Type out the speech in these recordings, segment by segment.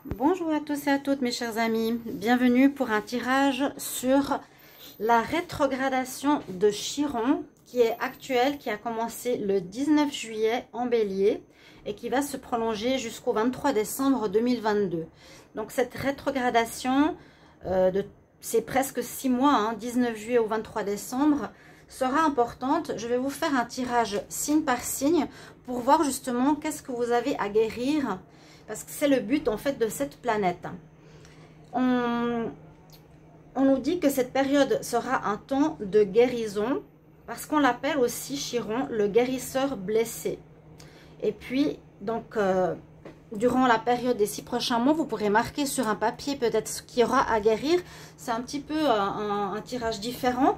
Bonjour à tous et à toutes mes chers amis, bienvenue pour un tirage sur la rétrogradation de Chiron qui est actuelle, qui a commencé le 19 juillet en Bélier et qui va se prolonger jusqu'au 23 décembre 2022. Donc cette rétrogradation, c'est presque 6 mois, 19 juillet au 23 décembre, sera importante. Je vais vous faire un tirage signe par signe pour voir justement qu'est-ce que vous avez à guérir, parce que c'est le but en fait de cette planète. On nous dit que cette période sera un temps de guérison, parce qu'on l'appelle aussi Chiron le guérisseur blessé. Et puis donc durant la période des 6 prochains mois, vous pourrez marquer sur un papier peut-être ce qu'il y aura à guérir. C'est un petit peu un tirage différent.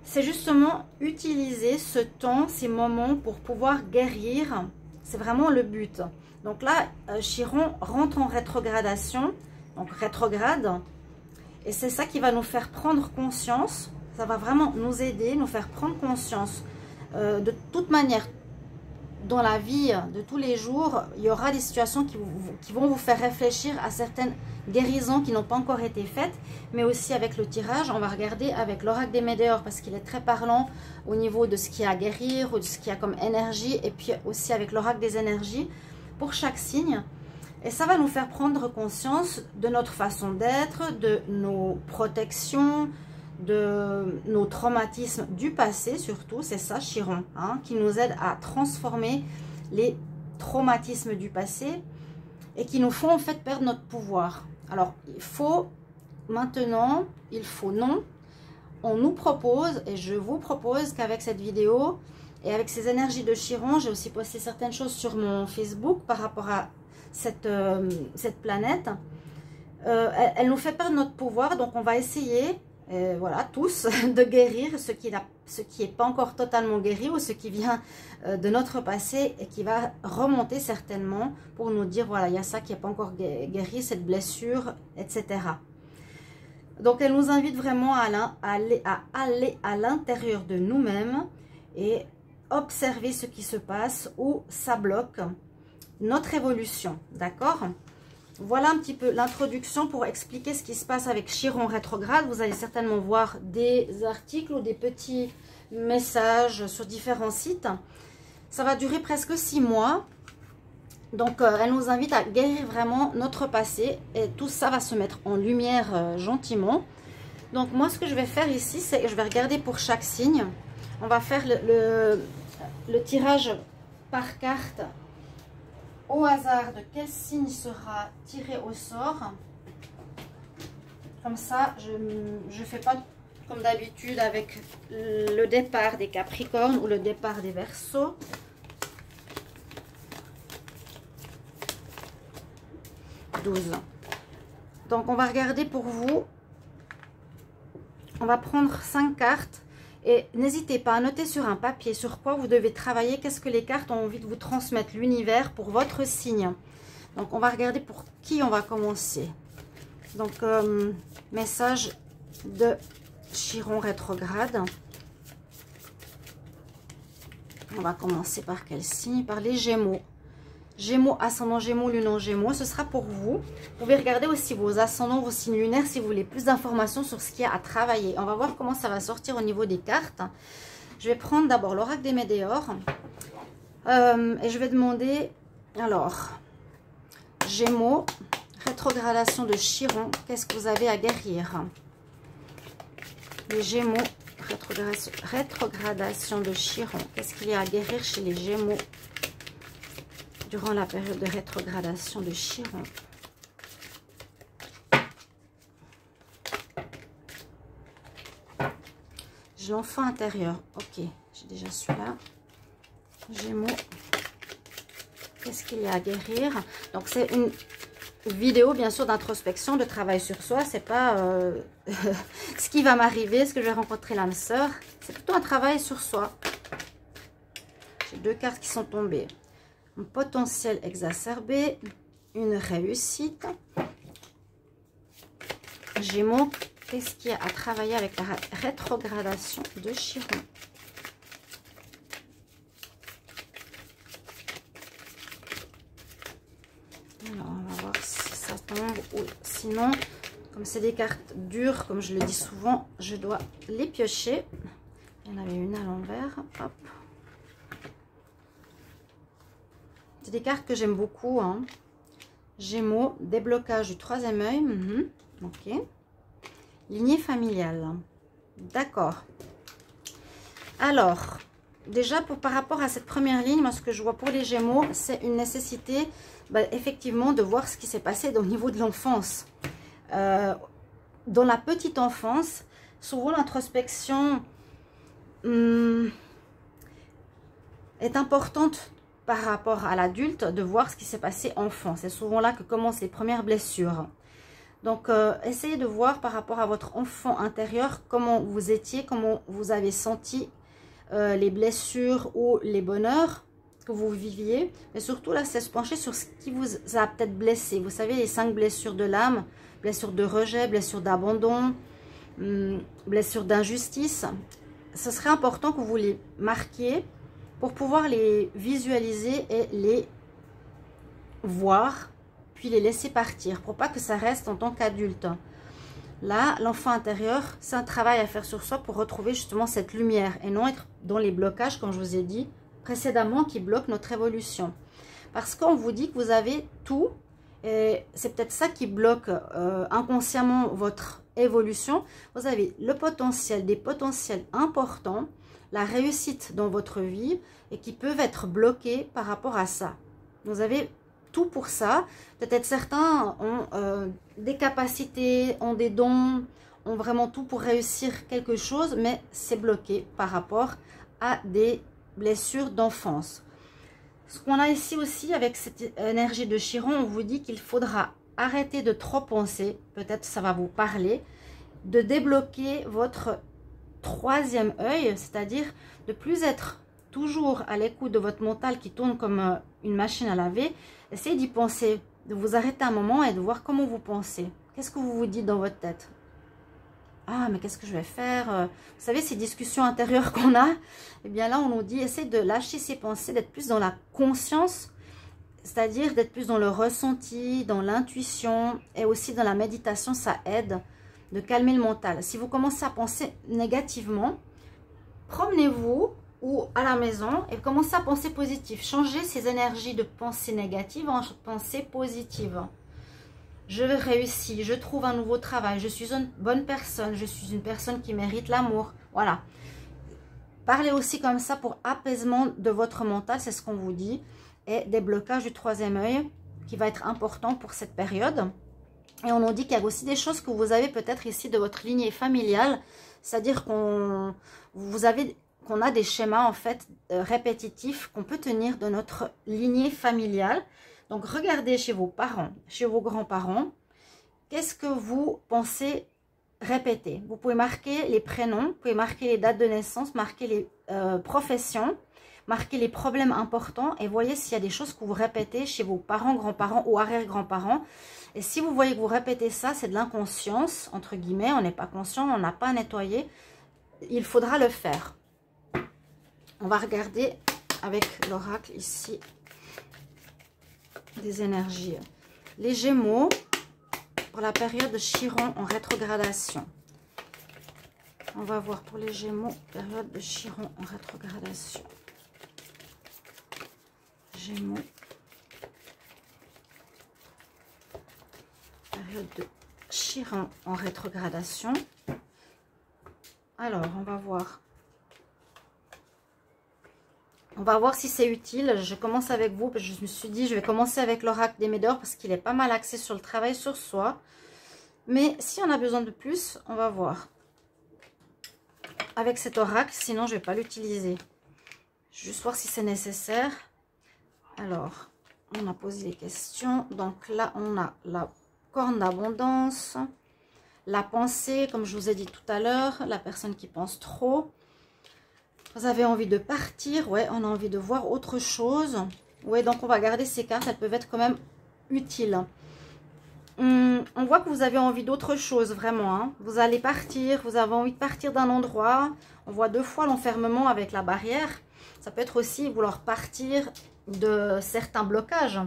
C'est justement utiliser ce temps, ces moments pour pouvoir guérir. C'est vraiment le but. Donc là, Chiron rentre en rétrogradation, donc rétrograde. Et c'est ça qui va nous faire prendre conscience. Ça va vraiment nous aider, nous faire prendre conscience. De toute manière, dans la vie de tous les jours, il y aura des situations qui vont vous faire réfléchir à certaines guérisons qui n'ont pas encore été faites. Mais aussi avec le tirage, on va regarder avec l'oracle des météores parce qu'il est très parlant au niveau de ce qu'il y a à guérir ou de ce qu'il y a comme énergie. Et puis aussi avec l'oracle des énergies pour chaque signe. Et ça va nous faire prendre conscience de notre façon d'être, de nos protections, de nos traumatismes du passé surtout. C'est ça Chiron, qui nous aide à transformer les traumatismes du passé et qui nous font en fait perdre notre pouvoir. Alors il faut maintenant, non, on nous propose, et je vous propose qu'avec cette vidéo et avec ces énergies de Chiron, j'ai aussi posté certaines choses sur mon Facebook par rapport à cette planète. Elle nous fait perdre notre pouvoir, donc on va essayer, voilà, tous, de guérir ce qui n'est pas encore totalement guéri ou ce qui vient de notre passé et qui va remonter certainement pour nous dire, voilà, il y a ça qui n'est pas encore guéri, cette blessure, etc. Donc elle nous invite vraiment à aller à l'intérieur de nous-mêmes et observer ce qui se passe, où ça bloque notre évolution, d'accord? Voilà un petit peu l'introduction pour expliquer ce qui se passe avec Chiron rétrograde. Vous allez certainement voir des articles ou des petits messages sur différents sites. Ça va durer presque 6 mois. Donc elle nous invite à guérir vraiment notre passé et tout ça va se mettre en lumière gentiment. Donc moi ce que je vais faire ici, c'est que je vais regarder pour chaque signe. On va faire le tirage par carte au hasard de quel signe sera tiré au sort. Comme ça, je ne fais pas comme d'habitude avec le départ des Capricornes ou le départ des Verseaux. Donc on va regarder pour vous. On va prendre 5 cartes. Et n'hésitez pas à noter sur un papier sur quoi vous devez travailler, qu'est-ce que les cartes ont envie de vous transmettre, l'univers pour votre signe. Donc on va regarder pour qui on va commencer. Donc message de Chiron rétrograde. On va commencer par quel signe? Par les Gémeaux. Gémeaux, ascendant Gémeaux, lune en Gémeaux, ce sera pour vous. Vous pouvez regarder aussi vos ascendants, vos signes lunaires si vous voulez plus d'informations sur ce qu'il y a à travailler. On va voir comment ça va sortir au niveau des cartes. Je vais prendre d'abord l'oracle des météores. Et je vais demander, alors, Gémeaux, rétrogradation de Chiron, qu'est-ce que vous avez à guérir? Les Gémeaux, rétrogradation de Chiron, qu'est-ce qu'il y a à guérir chez les Gémeaux durant la période de rétrogradation de Chiron? J'ai l'enfant intérieur. Ok, j'ai déjà celui-là. Gémeaux. Qu'est-ce qu'il y a à guérir? Donc, c'est une vidéo, bien sûr, d'introspection, de travail sur soi. C'est pas ce qui va m'arriver, ce que je vais rencontrer l'âme sœur. C'est plutôt un travail sur soi. J'ai 2 cartes qui sont tombées. Un potentiel exacerbé, une réussite. Gémeaux, qu'est-ce qu'il y a à travailler avec la rétrogradation de Chiron? Alors, on va voir si ça sinon, comme c'est des cartes dures, comme je le dis souvent, je dois les piocher. Il y en avait une à l'envers. Hop. C'est des cartes que j'aime beaucoup. Hein. Gémeaux, déblocage du troisième œil. Ok. Lignée familiale. D'accord. Alors, déjà par rapport à cette première ligne, moi ce que je vois pour les Gémeaux, c'est une nécessité effectivement de voir ce qui s'est passé au niveau de l'enfance. Dans la petite enfance, souvent l'introspection est importante par rapport à l'adulte, de voir ce qui s'est passé enfant. C'est souvent là que commencent les premières blessures. Donc, essayez de voir par rapport à votre enfant intérieur, comment vous étiez, comment vous avez senti les blessures ou les bonheurs que vous viviez. Mais surtout, là, c'est se pencher sur ce qui vous a peut-être blessé. Vous savez, les 5 blessures de l'âme, blessures de rejet, blessures d'abandon, blessures d'injustice. Ce serait important que vous les marquiez pour pouvoir les visualiser et les voir, puis les laisser partir, pour pas que ça reste en tant qu'adulte. Là, l'enfant intérieur, c'est un travail à faire sur soi pour retrouver justement cette lumière et non être dans les blocages, comme je vous ai dit précédemment, qui bloquent notre évolution. Parce qu'on vous dit que vous avez tout, et c'est peut-être ça qui bloque inconsciemment votre évolution. Vous avez le potentiel, des potentiels importants, la réussite dans votre vie et qui peuvent être bloqués par rapport à ça. Vous avez tout pour ça. Peut-être certains ont des capacités, ont des dons, ont vraiment tout pour réussir quelque chose, mais c'est bloqué par rapport à des blessures d'enfance. Ce qu'on a ici aussi avec cette énergie de Chiron, on vous dit qu'il faudra arrêter de trop penser, peut-être ça va vous parler, de débloquer votre troisième œil, c'est-à-dire de plus être toujours à l'écoute de votre mental qui tourne comme une machine à laver. Essayez d'y penser, de vous arrêter un moment et de voir comment vous pensez. Qu'est-ce que vous vous dites dans votre tête? Ah, mais qu'est-ce que je vais faire? Vous savez, ces discussions intérieures qu'on a, eh bien là, on nous dit, essayez de lâcher ces pensées, d'être plus dans la conscience, c'est-à-dire d'être plus dans le ressenti, dans l'intuition et aussi dans la méditation, ça aide de calmer le mental. Si vous commencez à penser négativement, promenez-vous ou à la maison et commencez à penser positif. Changez ces énergies de pensée négative en pensée positive. Je réussis, je trouve un nouveau travail, je suis une bonne personne, je suis une personne qui mérite l'amour. Voilà. Parlez aussi comme ça pour apaisement de votre mental, c'est ce qu'on vous dit. Et déblocage du troisième œil qui va être important pour cette période. Et on nous dit qu'il y a aussi des choses que vous avez peut-être ici de votre lignée familiale. C'est-à-dire qu'on a des schémas en fait répétitifs qu'on peut tenir de notre lignée familiale. Donc regardez chez vos parents, chez vos grands-parents, qu'est-ce que vous pensez répéter. Vous pouvez marquer les prénoms, vous pouvez marquer les dates de naissance, marquer les professions, marquer les problèmes importants et voyez s'il y a des choses que vous répétez chez vos parents, grands-parents ou arrière-grands-parents. Et si vous voyez que vous répétez ça, c'est de l'inconscience, entre guillemets, on n'est pas conscient, on n'a pas à nettoyer. Il faudra le faire. On va regarder avec l'oracle ici des énergies. Les Gémeaux pour la période de Chiron en rétrogradation. On va voir pour les Gémeaux, période de Chiron en rétrogradation. Gémeaux. Période de Chiron en rétrogradation. Alors, on va voir. On va voir si c'est utile. Je commence avec vous. Je me suis dit, je vais commencer avec l'oracle des Médors parce qu'il est pas mal axé sur le travail sur soi. Mais si on a besoin de plus, on va voir. Avec cet oracle, sinon je ne vais pas l'utiliser. Juste voir si c'est nécessaire. Alors, on a posé les questions. Donc là, on a la corne d'abondance. La pensée, comme je vous ai dit tout à l'heure. La personne qui pense trop. Vous avez envie de partir, ouais, on a envie de voir autre chose. Ouais, donc on va garder ces cartes, elles peuvent être quand même utiles. On voit que vous avez envie d'autre chose, vraiment. Hein. Vous allez partir, vous avez envie de partir d'un endroit. On voit 2 fois l'enfermement avec la barrière. Ça peut être aussi vouloir partir de certains blocages.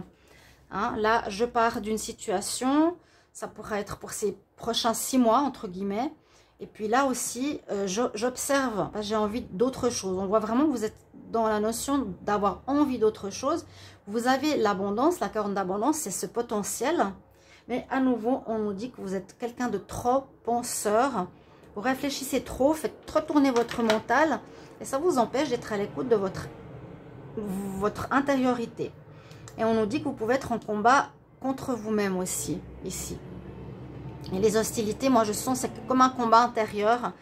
Hein. Là, je pars d'une situation. Ça pourra être pour ces prochains 6 mois, entre guillemets. Et puis là aussi, j'observe, j'ai envie d'autre chose. On voit vraiment que vous êtes dans la notion d'avoir envie d'autre chose. Vous avez l'abondance, la corne d'abondance, c'est ce potentiel. Mais à nouveau, on nous dit que vous êtes quelqu'un de trop penseur. Vous réfléchissez trop, faites trop tourner votre mental. Et ça vous empêche d'être à l'écoute de votre intériorité. Et on nous dit que vous pouvez être en combat contre vous-même aussi, ici. Et les hostilités, moi je sens, c'est comme un combat intérieur.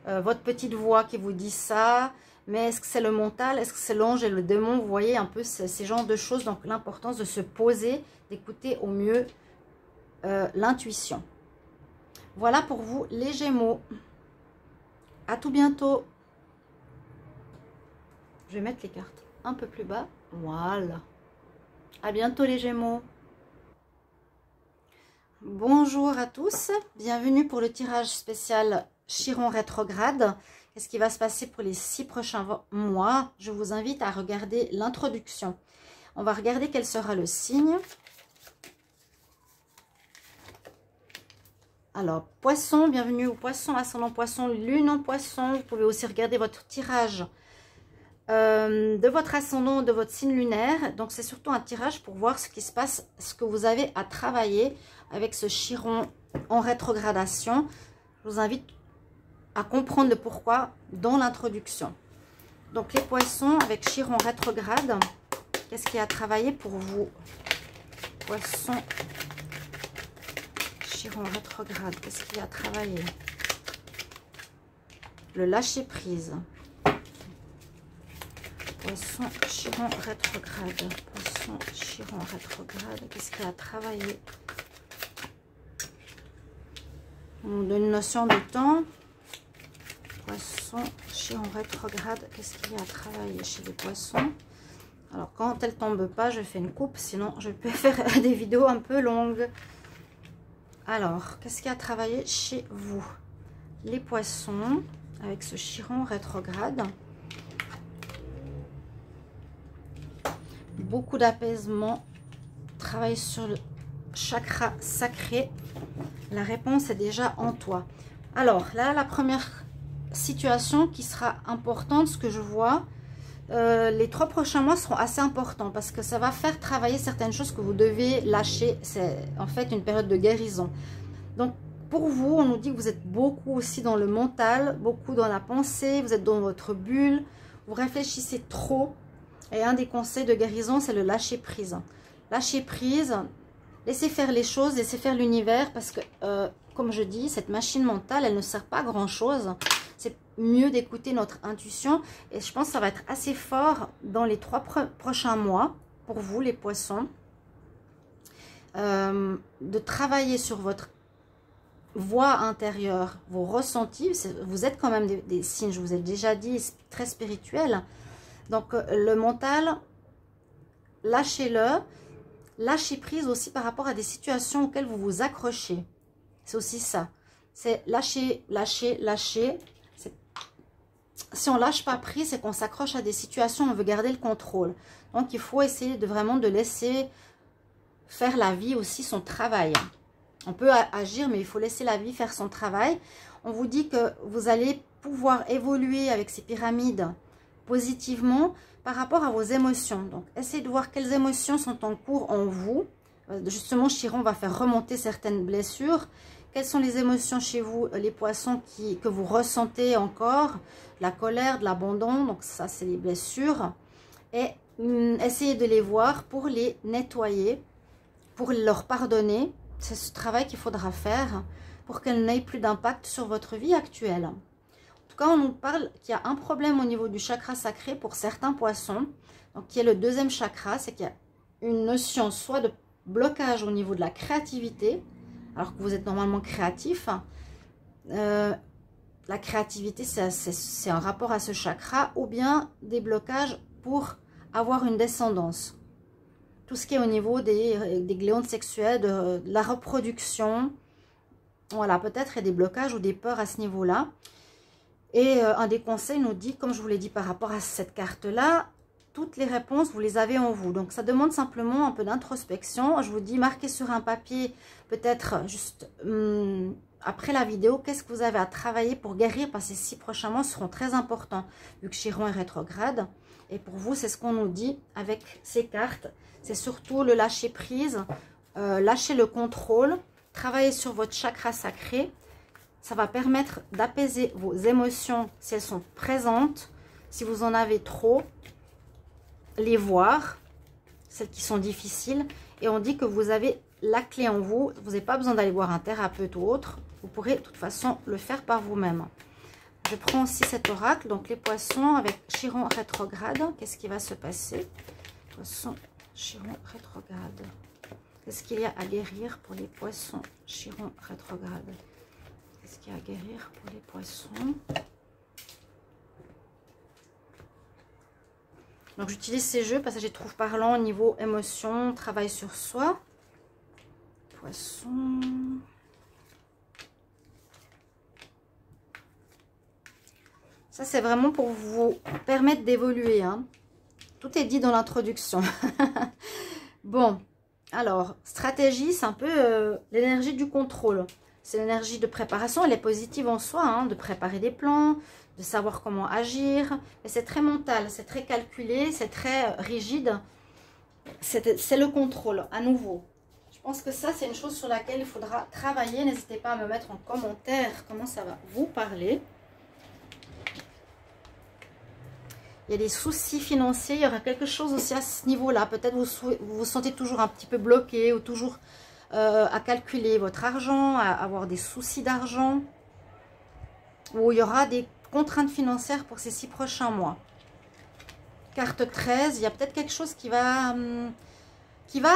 Votre petite voix qui vous dit ça. Mais est-ce que c'est le mental? Est-ce que c'est l'ange et le démon? Vous voyez un peu ces genres de choses. Donc l'importance de se poser, d'écouter au mieux l'intuition. Voilà pour vous les Gémeaux. À tout bientôt. Je vais mettre les cartes un peu plus bas. Voilà. À bientôt les Gémeaux. Bonjour à tous, bienvenue pour le tirage spécial Chiron rétrograde. Qu'est-ce qui va se passer pour les 6 prochains mois? Je vous invite à regarder l'introduction. On va regarder quel sera le signe. Alors, Poisson, bienvenue aux Poissons, ascendant Poisson, Lune en Poisson. Vous pouvez aussi regarder votre tirage de votre ascendant, de votre signe lunaire. Donc, c'est surtout un tirage pour voir ce qui se passe, ce que vous avez à travailler avec ce Chiron en rétrogradation. Je vous invite à comprendre le pourquoi dans l'introduction. Donc, les Poissons avec Chiron rétrograde, qu'est-ce qui a travaillé pour vous? Poissons, Chiron rétrograde, qu'est-ce qui a travaillé? Le lâcher-prise. Poisson, Chiron rétrograde. Poisson, Chiron rétrograde. Qu'est-ce qu'il a travaillé? On nous donne une notion de temps. Poisson, Chiron rétrograde. Qu'est-ce qu'il y a à travailler chez les poissons? Alors, quand elle tombe pas, je fais une coupe. Sinon, je peux faire des vidéos un peu longues. Alors, qu'est-ce qu'il y a à travailler chez vous? Les poissons, avec ce Chiron rétrograde. Beaucoup d'apaisement, travail sur le chakra sacré. La réponse est déjà en toi. Alors là, la première situation qui sera importante, ce que je vois, les 3 prochains mois seront assez importants parce que ça va faire travailler certaines choses que vous devez lâcher. C'est en fait une période de guérison. Donc pour vous, on nous dit que vous êtes beaucoup aussi dans le mental, beaucoup dans la pensée, vous êtes dans votre bulle, vous réfléchissez trop. Et un des conseils de guérison, c'est le lâcher prise. Lâcher prise, laissez faire les choses, laissez faire l'univers. Parce que, comme je dis, cette machine mentale, elle ne sert pas à grand chose. C'est mieux d'écouter notre intuition. Et je pense que ça va être assez fort dans les 3 prochains mois, pour vous les poissons. De travailler sur votre voix intérieure, vos ressentis. Vous êtes quand même des signes, je vous ai déjà dit, très spirituels. Donc, le mental, lâchez-le. Lâchez prise aussi par rapport à des situations auxquelles vous vous accrochez. C'est aussi ça. C'est lâcher, lâcher, lâcher. Si on lâche pas prise, c'est qu'on s'accroche à des situations, on veut garder le contrôle. Donc, il faut essayer vraiment de laisser faire la vie aussi son travail. On peut agir, mais il faut laisser la vie faire son travail. On vous dit que vous allez pouvoir évoluer avec ces pyramides positivement par rapport à vos émotions. Donc, essayez de voir quelles émotions sont en cours en vous. Justement, Chiron va faire remonter certaines blessures. Quelles sont les émotions chez vous, les poissons, que vous ressentez encore? La colère, de l'abandon, donc ça, c'est les blessures. Et essayez de les voir pour les nettoyer, pour leur pardonner. C'est ce travail qu'il faudra faire pour qu'elles n'aient plus d'impact sur votre vie actuelle. Quand on nous parle qu'il y a un problème au niveau du chakra sacré pour certains poissons, donc qui est le 2e chakra, c'est qu'il y a une notion soit de blocage au niveau de la créativité, alors que vous êtes normalement créatif. La créativité, c'est un rapport à ce chakra, ou bien des blocages pour avoir une descendance. Tout ce qui est au niveau des glandes sexuelles, de la reproduction, voilà, peut-être il y a des blocages ou des peurs à ce niveau-là. Et un des conseils nous dit, comme je vous l'ai dit par rapport à cette carte-là, toutes les réponses, vous les avez en vous. Donc, ça demande simplement un peu d'introspection. Je vous dis, marquez sur un papier, peut-être juste après la vidéo, qu'est-ce que vous avez à travailler pour guérir, parce que ces 6 prochains mois seront très importants, vu que Chiron est rétrograde. Et pour vous, c'est ce qu'on nous dit avec ces cartes. C'est surtout le lâcher prise, lâcher le contrôle, travailler sur votre chakra sacré. Ça va permettre d'apaiser vos émotions si elles sont présentes. Si vous en avez trop, les voir, celles qui sont difficiles. Et on dit que vous avez la clé en vous. Vous n'avez pas besoin d'aller voir un thérapeute ou autre. Vous pourrez de toute façon le faire par vous-même. Je prends aussi cet oracle. Donc les poissons avec Chiron rétrograde. Qu'est-ce qui va se passer? Poissons, Chiron rétrograde. Qu'est-ce qu'il y a à guérir pour les poissons Chiron rétrograde? Qu'est-ce qu'il y a à guérir pour les poissons? Donc j'utilise ces jeux parce que je les trouve parlants au niveau émotion, travail sur soi. Poisson. Ça c'est vraiment pour vous permettre d'évoluer. Hein. Tout est dit dans l'introduction. Bon, alors stratégie, c'est un peu l'énergie du contrôle. C'est l'énergie de préparation, elle est positive en soi, hein, de préparer des plans, de savoir comment agir. Mais c'est très mental, c'est très calculé, c'est très rigide. C'est le contrôle, à nouveau. Je pense que ça, c'est une chose sur laquelle il faudra travailler. N'hésitez pas à me mettre en commentaire comment ça va vous parler. Il y a des soucis financiers, il y aura quelque chose aussi à ce niveau-là. Peut-être vous vous sentez toujours un petit peu bloqué ou toujours à calculer votre argent, à avoir des soucis d'argent. Ou il y aura des contraintes financières pour ces 6 prochains mois. Carte 13, il y a peut-être quelque chose qui va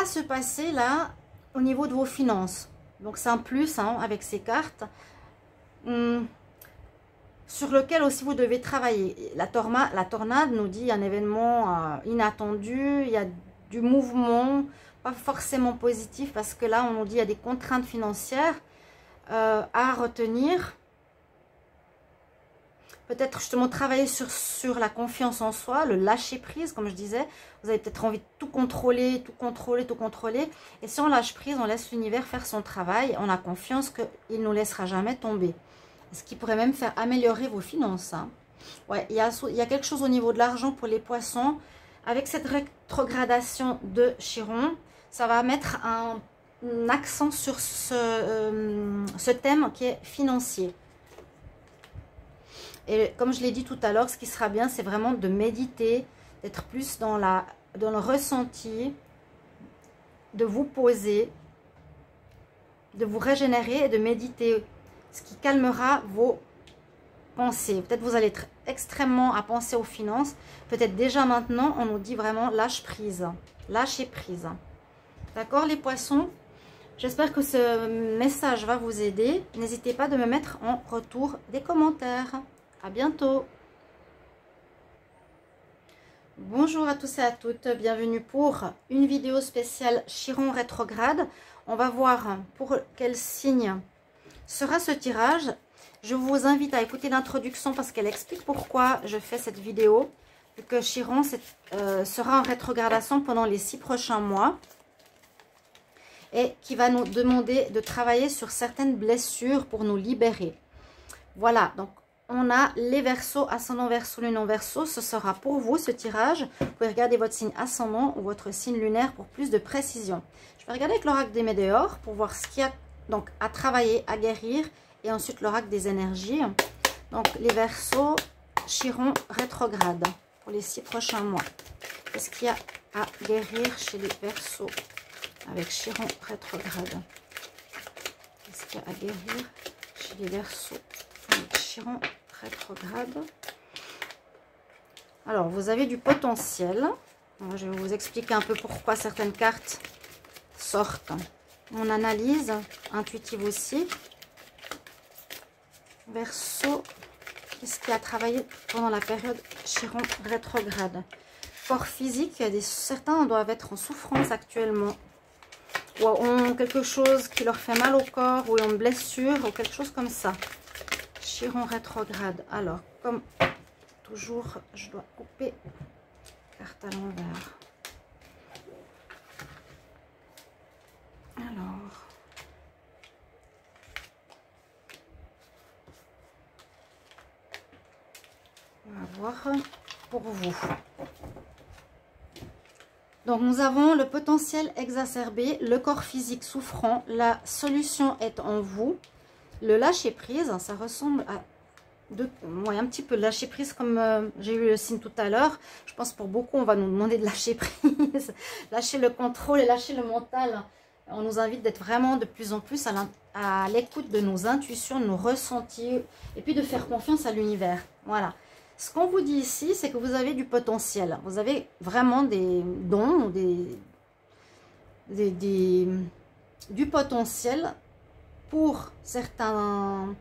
se passer là au niveau de vos finances. Donc c'est un plus hein, avec ces cartes. Sur lequel aussi vous devez travailler. La tornade nous dit un événement inattendu, il y a du mouvement, pas forcément positif, parce que là on nous dit il y a des contraintes financières à retenir. Peut-être justement travailler sur la confiance en soi, le lâcher prise, comme je disais. Vous avez peut-être envie de tout contrôler, tout contrôler, tout contrôler. Et si on lâche prise, on laisse l'univers faire son travail, on a confiance qu'il ne nous laissera jamais tomber. Ce qui pourrait même faire améliorer vos finances. Hein. Ouais, il y a quelque chose au niveau de l'argent pour les poissons. Avec cette rétrogradation de Chiron, ça va mettre un accent sur ce thème qui est financier. Et comme je l'ai dit tout à l'heure, ce qui sera bien, c'est vraiment de méditer, d'être plus dans le ressenti, de vous poser, de vous régénérer et de méditer. Ce qui calmera vos pensées. Peut-être vous allez être extrêmement à penser aux finances. Peut-être déjà maintenant, on nous dit vraiment lâche prise. Lâchez prise. D'accord les poissons? J'espère que ce message va vous aider. N'hésitez pas de me mettre en retour des commentaires. À bientôt. Bonjour à tous et à toutes. Bienvenue pour une vidéo spéciale Chiron rétrograde. On va voir pour quel signe sera ce tirage. Je vous invite à écouter l'introduction parce qu'elle explique pourquoi je fais cette vidéo. Vu que Chiron sera en rétrogradation pendant les 6 prochains mois. Et qui va nous demander de travailler sur certaines blessures pour nous libérer. Voilà, donc on a les Verseaux, ascendant Verseau, lune en Verseau. Ce sera pour vous ce tirage. Vous pouvez regarder votre signe ascendant ou votre signe lunaire pour plus de précision. Je vais regarder avec l'oracle des Météores pour voir ce qu'il y a donc à travailler, à guérir. Et ensuite l'oracle des énergies. Donc les Verseaux, Chiron rétrograde pour les 6 prochains mois. Qu'est-ce qu'il y a à guérir chez les Verseaux avec Chiron rétrograde? Qu'est-ce qu'il y a à guérir chez les Verseaux avec Chiron rétrograde? Alors vous avez du potentiel. Alors, je vais vous expliquer un peu pourquoi certaines cartes sortent. Mon analyse intuitive aussi. Verseau, qu'est-ce qui a travaillé pendant la période Chiron rétrograde? Corps physique, certains doivent être en souffrance actuellement. Ou ont quelque chose qui leur fait mal au corps, ou ont une blessure, ou quelque chose comme ça. Chiron rétrograde. Alors, comme toujours, je dois couper Carte à l'envers. Alors, on va voir pour vous. Donc, nous avons le potentiel exacerbé, le corps physique souffrant. La solution est en vous. Le lâcher prise, ça ressemble à un petit peu lâcher prise comme j'ai eu le signe tout à l'heure. Je pense pour beaucoup, on va nous demander de lâcher prise, lâcher le contrôle et lâcher le mental. On nous invite d'être vraiment de plus en plus à l'écoute de nos intuitions, de nos ressentis et puis de faire confiance à l'univers. Voilà. Ce qu'on vous dit ici, c'est que vous avez du potentiel. Vous avez vraiment des dons, du potentiel pour certaines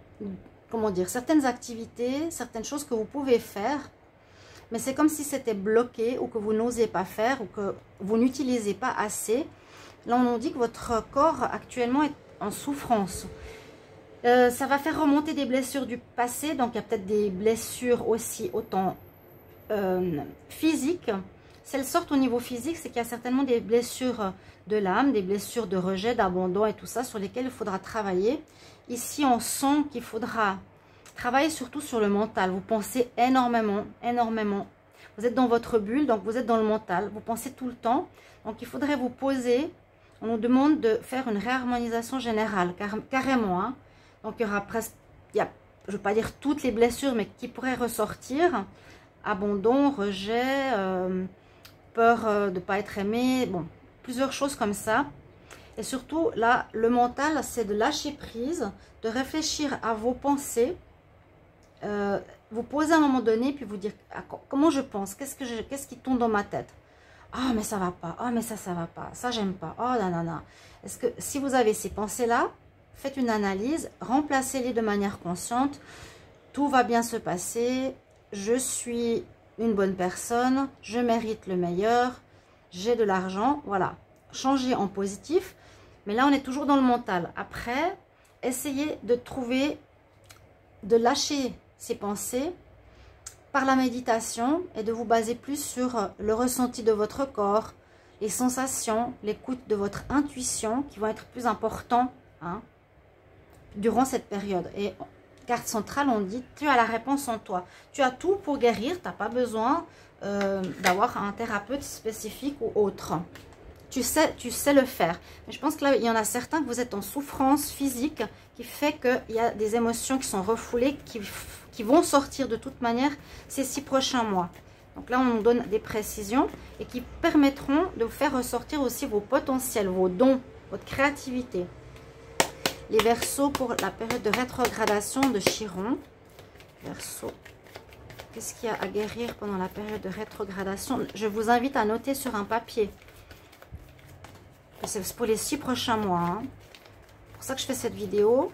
activités, certaines choses que vous pouvez faire. Mais c'est comme si c'était bloqué ou que vous n'osez pas faire ou que vous n'utilisez pas assez. Là, on nous dit que votre corps actuellement est en souffrance. Ça va faire remonter des blessures du passé. Donc, il y a peut-être des blessures aussi autant physiques. Si elles sortent au niveau physique, c'est qu'il y a certainement des blessures de l'âme, des blessures de rejet, d'abandon et tout ça sur lesquelles il faudra travailler. Ici, on sent qu'il faudra travailler surtout sur le mental. Vous pensez énormément, énormément. Vous êtes dans votre bulle, donc vous êtes dans le mental. Vous pensez tout le temps. Donc, il faudrait vous poser. On nous demande de faire une réharmonisation générale, carrément. Hein. Donc, il y aura presque, je ne veux pas dire toutes les blessures, mais qui pourraient ressortir. Abandon, rejet, peur de ne pas être aimé. Bon, plusieurs choses comme ça. Et surtout, là, le mental, c'est de lâcher prise, de réfléchir à vos pensées. Vous poser à un moment donné, puis vous dire comment je pense, qu'est-ce qui tombe dans ma tête. Ah, mais ça va pas. Ah, mais ça va pas. Ça, j'aime pas. Oh, nanana. Est-ce que si vous avez ces pensées-là, faites une analyse, remplacez-les de manière consciente. Tout va bien se passer. Je suis une bonne personne. Je mérite le meilleur. J'ai de l'argent. Voilà. Changez en positif. Mais là, on est toujours dans le mental. Après, essayez de trouver, de lâcher ces pensées par la méditation et de vous baser plus sur le ressenti de votre corps, les sensations, l'écoute de votre intuition qui vont être plus importants durant cette période. Et carte centrale, on dit, tu as la réponse en toi. Tu as tout pour guérir, tu n'as pas besoin d'avoir un thérapeute spécifique ou autre. Tu sais le faire. Mais je pense que là, il y en a certains que vous êtes en souffrance physique qui fait qu'il y a des émotions qui sont refoulées, qui vont sortir de toute manière ces 6 prochains mois. Donc là, on nous donne des précisions et qui permettront de vous faire ressortir aussi vos potentiels, vos dons, votre créativité. Les Verseaux pour la période de rétrogradation de Chiron. Verseau. Qu'est-ce qu'il y a à guérir pendant la période de rétrogradation? Je vous invite à noter sur un papier. C'est pour les 6 prochains mois. Hein. C'est pour ça que je fais cette vidéo.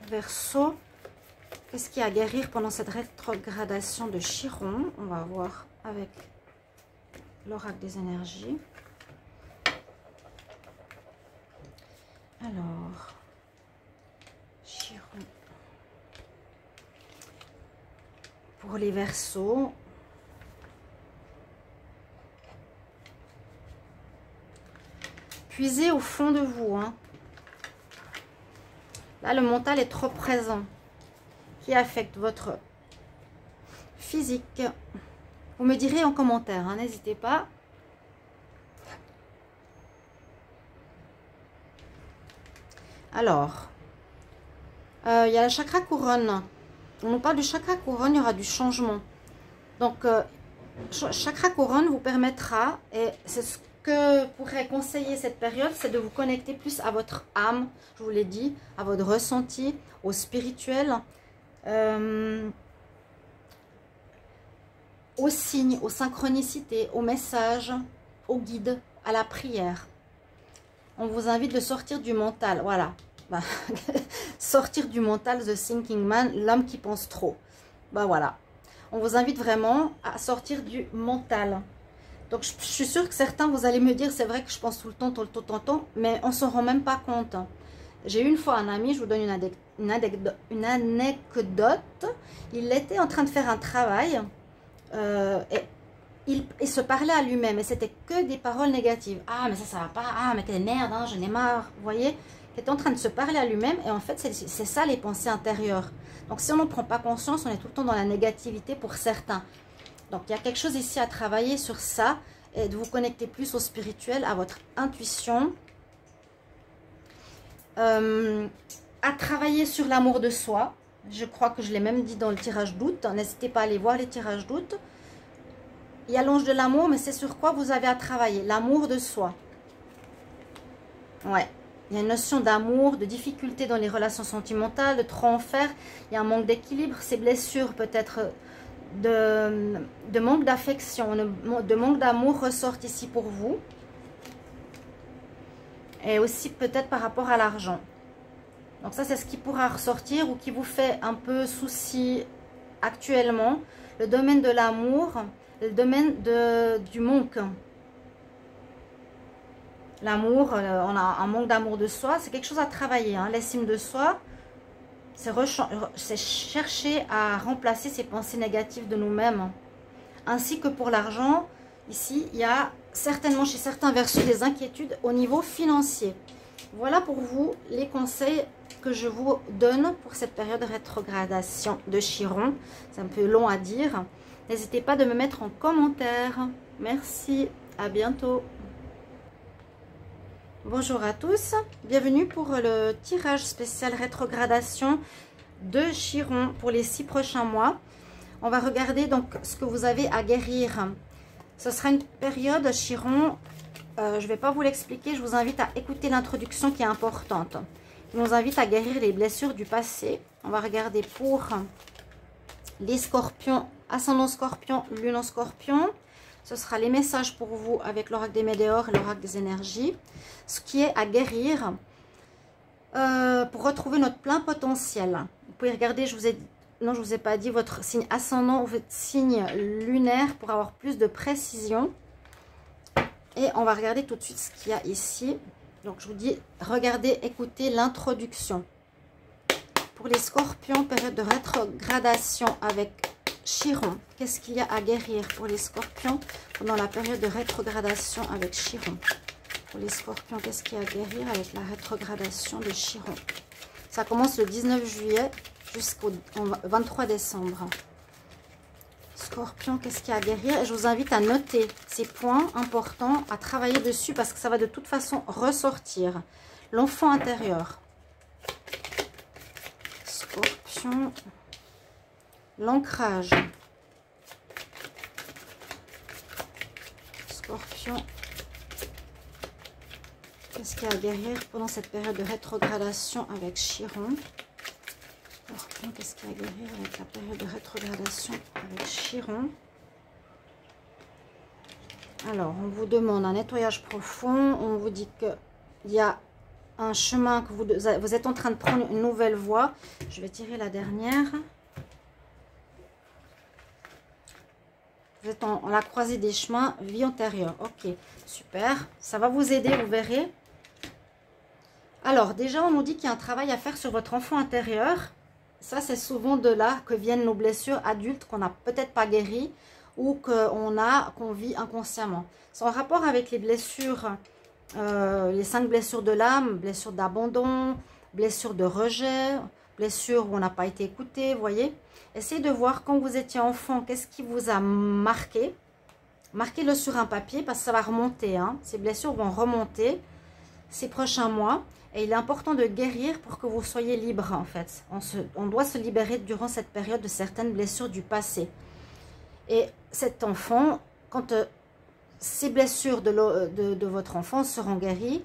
Verseau. Qu'est-ce qu'il y a à guérir pendant cette rétrogradation de Chiron? On va voir avec l'oracle des énergies. Alors, Chiron. Pour les Verseaux. Puisez au fond de vous. Hein. Là, le mental est trop présent. Qui affecte votre physique. Vous me direz en commentaire. Hein, n'hésitez pas. Alors, il y a le chakra couronne. On nous parle du chakra couronne, il y aura du changement. Donc, chakra couronne vous permettra, et c'est ce que pourrait conseiller cette période, c'est de vous connecter plus à votre âme, je vous l'ai dit, à votre ressenti, au spirituel, aux signes, aux synchronicités, aux messages, aux guides, à la prière. On vous invite de sortir du mental, voilà. Sortir du mental, the thinking man, l'homme qui pense trop. Voilà. On vous invite vraiment à sortir du mental. Donc, je suis sûre que certains, vous allez me dire, c'est vrai que je pense tout le temps, mais on ne s'en rend même pas compte. J'ai eu une fois un ami, je vous donne une anecdote. Il était en train de faire un travail et il se parlait à lui-même et c'était que des paroles négatives. Ah, mais ça va pas. Ah, mais quelle merde, hein, j'en ai marre. Vous voyez, il était en train de se parler à lui-même et en fait, c'est ça les pensées intérieures. Donc, si on n'en prend pas conscience, on est tout le temps dans la négativité pour certains. Donc, il y a quelque chose ici à travailler sur ça et de vous connecter plus au spirituel, à votre intuition. À travailler sur l'amour de soi. Je crois que je l'ai même dit dans le tirage d'août. N'hésitez pas à aller voir les tirages d'août. Il y a l'ange de l'amour, mais c'est sur quoi vous avez à travailler? L'amour de soi. Ouais. Il y a une notion d'amour, de difficulté dans les relations sentimentales, de trop en faire. Il y a un manque d'équilibre. Ces blessures peut-être de manque d'affection, de manque d'amour ressortent ici pour vous. Et aussi peut-être par rapport à l'argent. Donc ça, c'est ce qui pourra ressortir ou qui vous fait un peu souci actuellement. Le domaine de l'amour, le domaine du manque. L'amour, on a un manque d'amour de soi. C'est quelque chose à travailler. Hein. L'estime de soi, c'est chercher à remplacer ces pensées négatives de nous-mêmes. Ainsi que pour l'argent, ici, il y a certainement chez certains versos des inquiétudes au niveau financier. Voilà pour vous les conseils que je vous donne pour cette période de rétrogradation de Chiron. C'est un peu long à dire. N'hésitez pas de me mettre en commentaire. Merci, à bientôt. Bonjour à tous, bienvenue pour le tirage spécial rétrogradation de Chiron pour les 6 prochains mois. On va regarder donc ce que vous avez à guérir. Ce sera une période Chiron, je ne vais pas vous l'expliquer, je vous invite à écouter l'introduction qui est importante. Je vous invite à guérir les blessures du passé. On va regarder pour les scorpions, ascendant scorpion, lune en scorpion. Ce sera les messages pour vous avec l'oracle des météores et l'oracle des énergies. Ce qui est à guérir pour retrouver notre plein potentiel. Vous pouvez regarder, je vous ai pas dit votre signe ascendant ou votre signe lunaire pour avoir plus de précision. Et on va regarder tout de suite ce qu'il y a ici. Donc je vous dis, regardez, écoutez l'introduction. Pour les scorpions, période de rétrogradation avec Chiron. Qu'est-ce qu'il y a à guérir pour les scorpions pendant la période de rétrogradation avec Chiron? Pour les scorpions, qu'est-ce qu'il y a à guérir avec la rétrogradation de Chiron? Ça commence le 19 juillet jusqu'au 23 décembre. Scorpion, qu'est-ce qu'il y a à guérir? Et je vous invite à noter ces points importants, à travailler dessus parce que ça va de toute façon ressortir. L'enfant intérieur. Scorpion. L'ancrage. Scorpion. Qu'est-ce qu'il y a à guérir pendant cette période de rétrogradation avec Chiron? Scorpion, qu'est-ce qu'il y a à guérir avec la période de rétrogradation avec Chiron? Alors, on vous demande un nettoyage profond. On vous dit qu'il y a un chemin que vous êtes en train de prendre une nouvelle voie. Je vais tirer la dernière. Vous êtes en la croisée des chemins, vie antérieure. Ok, super. Ça va vous aider, vous verrez. Alors, déjà, on nous dit qu'il y a un travail à faire sur votre enfant intérieur. Ça, c'est souvent de là que viennent nos blessures adultes qu'on n'a peut-être pas guéries ou qu'on vit inconsciemment. C'est en rapport avec les blessures, les 5 blessures de l'âme, blessures d'abandon, blessures de rejet, blessures où on n'a pas été écouté, vous voyez. Essayez de voir quand vous étiez enfant, qu'est-ce qui vous a marqué. Marquez-le sur un papier parce que ça va remonter. Hein. Ces blessures vont remonter ces prochains mois. Et il est important de guérir pour que vous soyez libre en fait. On doit se libérer durant cette période de certaines blessures du passé. Et cet enfant, quand ces blessures de votre enfant seront guéries,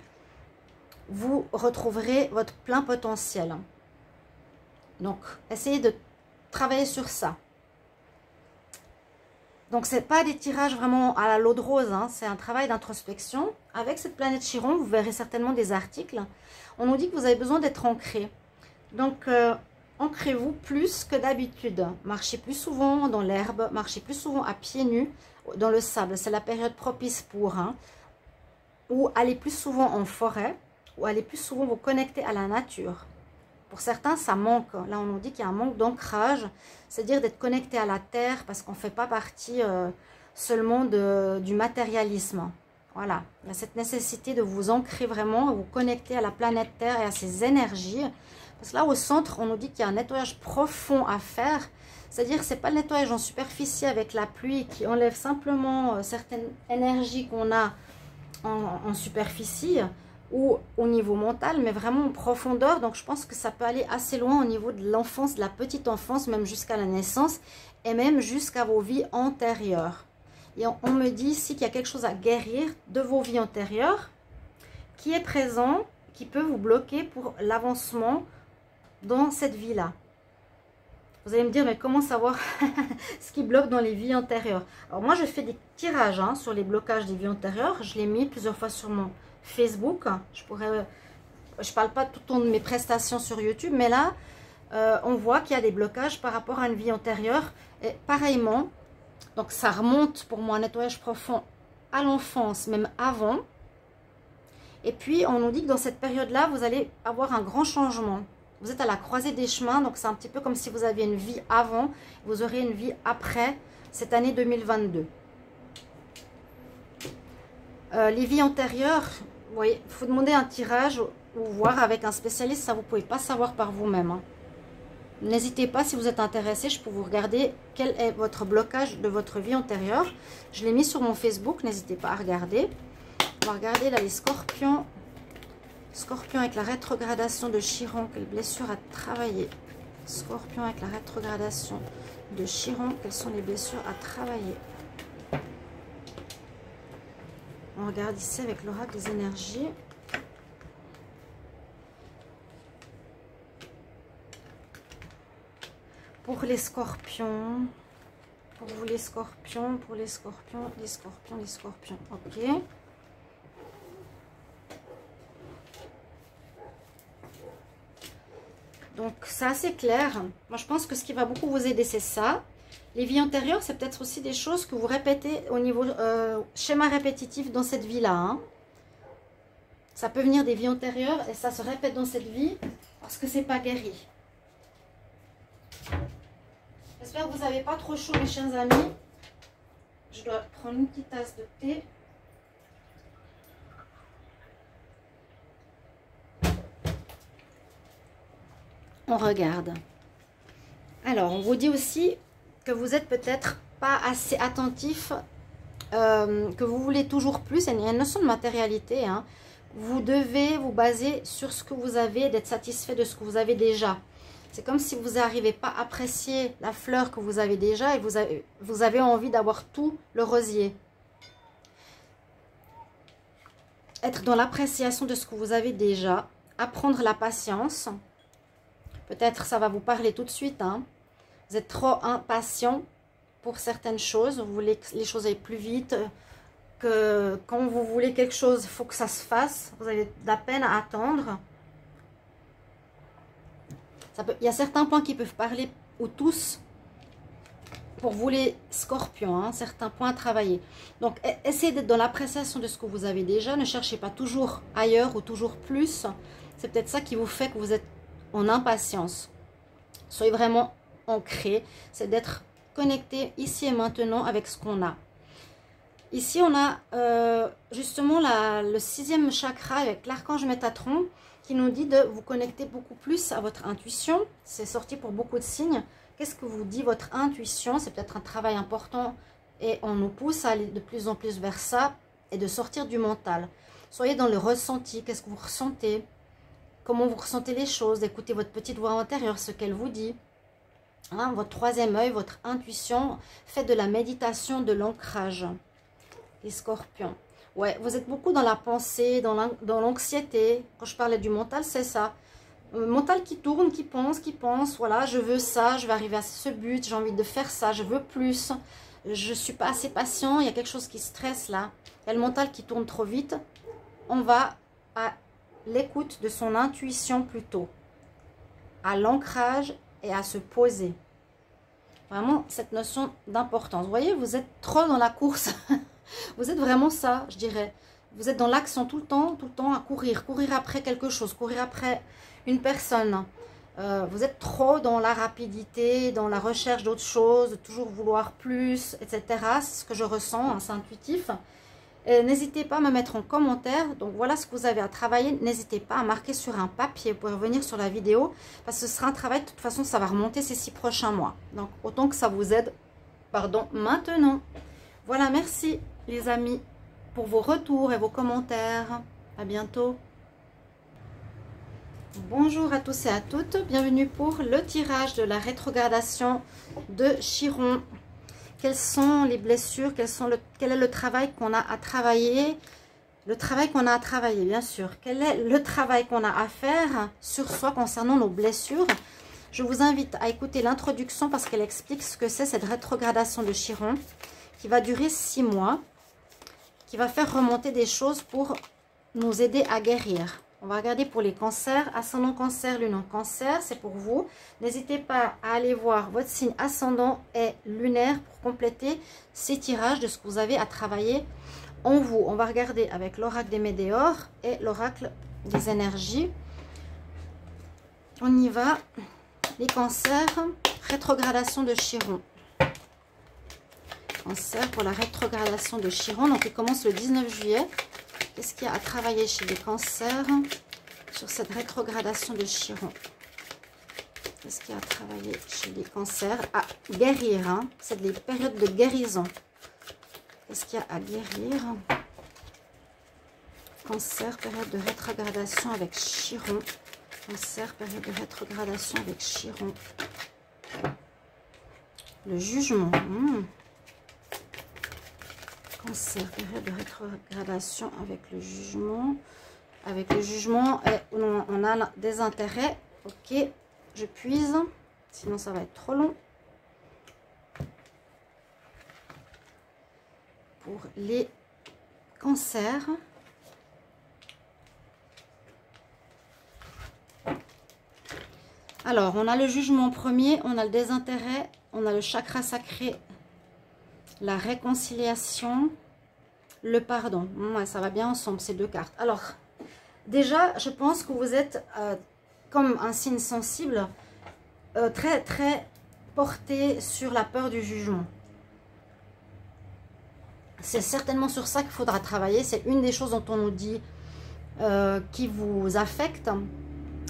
vous retrouverez votre plein potentiel. Donc, essayez de travailler sur ça. Donc, ce n'est pas des tirages vraiment à l'eau de rose, hein, c'est un travail d'introspection. Avec cette planète Chiron, vous verrez certainement des articles. On nous dit que vous avez besoin d'être ancré. Donc, ancrez-vous plus que d'habitude. Marchez plus souvent dans l'herbe, marchez plus souvent à pieds nus dans le sable. C'est la période propice pour. Hein. Ou allez plus souvent en forêt. ou allez plus souvent vous connecter à la nature. Pour certains, ça manque. Là, on nous dit qu'il y a un manque d'ancrage, c'est-à-dire d'être connecté à la terre parce qu'on ne fait pas partie seulement du matérialisme. Voilà, il y a cette nécessité de vous ancrer vraiment, vous connecter à la planète Terre et à ses énergies. Parce que là, au centre, on nous dit qu'il y a un nettoyage profond à faire. C'est-à-dire que ce n'est pas le nettoyage en superficie avec la pluie qui enlève simplement certaines énergies qu'on a en superficie ou au niveau mental, mais vraiment en profondeur. Donc, je pense que ça peut aller assez loin au niveau de l'enfance, de la petite enfance, même jusqu'à la naissance et même jusqu'à vos vies antérieures. Et on me dit ici qu'il y a quelque chose à guérir de vos vies antérieures qui est présent, qui peut vous bloquer pour l'avancement dans cette vie-là. Vous allez me dire, mais comment savoir ce qui bloque dans les vies antérieures? Alors moi, je fais des tirages sur les blocages des vies antérieures. Je l'ai mis plusieurs fois sur mon Facebook. Je parle pas tout le temps de mes prestations sur YouTube, mais là, on voit qu'il y a des blocages par rapport à une vie antérieure. Et pareillement, donc ça remonte pour moi un nettoyage profond à l'enfance, même avant. Et puis, on nous dit que dans cette période-là, vous allez avoir un grand changement. Vous êtes à la croisée des chemins, donc c'est un petit peu comme si vous aviez une vie avant, vous aurez une vie après cette année 2022. Les vies antérieures, vous voyez, il faut demander un tirage ou voir avec un spécialiste, ça vous ne pouvez pas savoir par vous-même. Hein. N'hésitez pas, si vous êtes intéressé, je peux vous regarder quel est votre blocage de votre vie antérieure. Je l'ai mis sur mon Facebook, n'hésitez pas à regarder. On va regarder là les scorpions. Scorpion avec la rétrogradation de Chiron, quelle blessure à travailler. Scorpion avec la rétrogradation de Chiron, quelles sont les blessures à travailler. On regarde ici avec l'oracle des énergies. Pour les scorpions, pour vous les scorpions, pour les scorpions, les scorpions, les scorpions, ok. Donc, c'est assez clair. Moi, je pense que ce qui va beaucoup vous aider, c'est ça. Les vies antérieures, c'est peut-être aussi des choses que vous répétez au niveau schéma répétitif dans cette vie-là. Hein. Ça peut venir des vies antérieures et ça se répète dans cette vie parce que c'est pas guéri. J'espère que vous n'avez pas trop chaud, mes chers amis. Je dois prendre une petite tasse de thé. On regarde. Alors, on vous dit aussi que vous êtes peut-être pas assez attentif, que vous voulez toujours plus. Il y a une notion de matérialité. Hein. Vous devez vous baser sur ce que vous avez, d'être satisfait de ce que vous avez déjà. C'est comme si vous n'arrivez pas à apprécier la fleur que vous avez déjà et vous avez envie d'avoir tout le rosier. Être dans l'appréciation de ce que vous avez déjà, apprendre la patience. Peut-être ça va vous parler tout de suite. Hein. Vous êtes trop impatient pour certaines choses. Vous voulez que les choses aillent plus vite. Que quand vous voulez quelque chose, il faut que ça se fasse. Vous avez de la peine à attendre. Il y a certains points qui peuvent parler ou tous pour vous les scorpions. Hein, certains points à travailler. Donc, essayez d'être dans l'appréciation de ce que vous avez déjà. Ne cherchez pas toujours ailleurs ou toujours plus. C'est peut-être ça qui vous fait que vous êtes en impatience. Soyez vraiment ancré, c'est d'être connecté ici et maintenant avec ce qu'on a. Ici, on a justement le 6e chakra avec l'archange Métatron qui nous dit de vous connecter beaucoup plus à votre intuition. C'est sorti pour beaucoup de signes. Qu'est-ce que vous dit votre intuition? C'est peut-être un travail important et on nous pousse à aller de plus en plus vers ça et de sortir du mental. Soyez dans le ressenti. Qu'est-ce que vous ressentez? Comment vous ressentez les choses? Écoutez votre petite voix intérieure, ce qu'elle vous dit. Hein, votre 3e œil, votre intuition. Faites de la méditation, de l'ancrage. Les scorpions. Ouais, vous êtes beaucoup dans la pensée, dans l'anxiété. Quand je parlais du mental, c'est ça. Mental qui tourne, qui pense. Voilà, je veux ça, je vais arriver à ce but, j'ai envie de faire ça, je veux plus. Je ne suis pas assez patient, il y a quelque chose qui stresse là. Il y a le mental qui tourne trop vite. On va à l'écoute de son intuition plutôt, à l'ancrage et à se poser. Vraiment cette notion d'importance. Vous voyez, vous êtes trop dans la course. Vous êtes vraiment ça, je dirais. vous êtes dans l'action tout le temps à courir après quelque chose, courir après une personne. Vous êtes trop dans la rapidité, dans la recherche d'autres choses, toujours vouloir plus, etc. C'est ce que je ressens, hein, c'est intuitif. N'hésitez pas à me mettre en commentaire. Donc voilà ce que vous avez à travailler. N'hésitez pas à marquer sur un papier pour revenir sur la vidéo. Parce que ce sera un travail, de toute façon, ça va remonter ces 6 prochains mois. Donc autant que ça vous aide, pardon, maintenant. Voilà, merci les amis pour vos retours et vos commentaires. À bientôt. Bonjour à tous et à toutes. Bienvenue pour le tirage de la rétrogradation de Chiron. Quelles sont les blessures, quel est le travail qu'on a à travailler? Le travail qu'on a à travailler, bien sûr. Quel est le travail qu'on a à faire sur soi concernant nos blessures? Je vous invite à écouter l'introduction parce qu'elle explique ce que c'est cette rétrogradation de Chiron qui va durer 6 mois, qui va faire remonter des choses pour nous aider à guérir. On va regarder pour les cancers, ascendant cancer, lune en cancer, c'est pour vous. N'hésitez pas à aller voir votre signe ascendant et lunaire pour compléter ces tirages de ce que vous avez à travailler en vous. On va regarder avec l'oracle des météores et l'oracle des énergies. On y va. Les cancers, rétrogradation de Chiron. Cancer pour la rétrogradation de Chiron, donc il commence le 19 juillet. Qu'est-ce qu'il y a à travailler chez les cancers sur cette rétrogradation de Chiron? Qu'est-ce qu'il y a à travailler chez les cancers? À guérir, hein? C'est des périodes de guérison. Qu'est-ce qu'il y a à guérir? Cancer, période de rétrogradation avec Chiron. Cancer, période de rétrogradation avec Chiron. Le jugement. Cancer, période de rétrogradation avec le jugement. Avec le jugement, on a des intérêts. Ok, je puise. Sinon, ça va être trop long. Pour les cancers. Alors, on a le jugement premier, on a le désintérêt, on a le chakra sacré, la réconciliation, le pardon. Ouais, ça va bien ensemble, ces deux cartes. Alors, déjà, je pense que vous êtes, comme un signe sensible, très, très porté sur la peur du jugement. C'est certainement sur ça qu'il faudra travailler. C'est une des choses dont on nous dit qui vous affecte.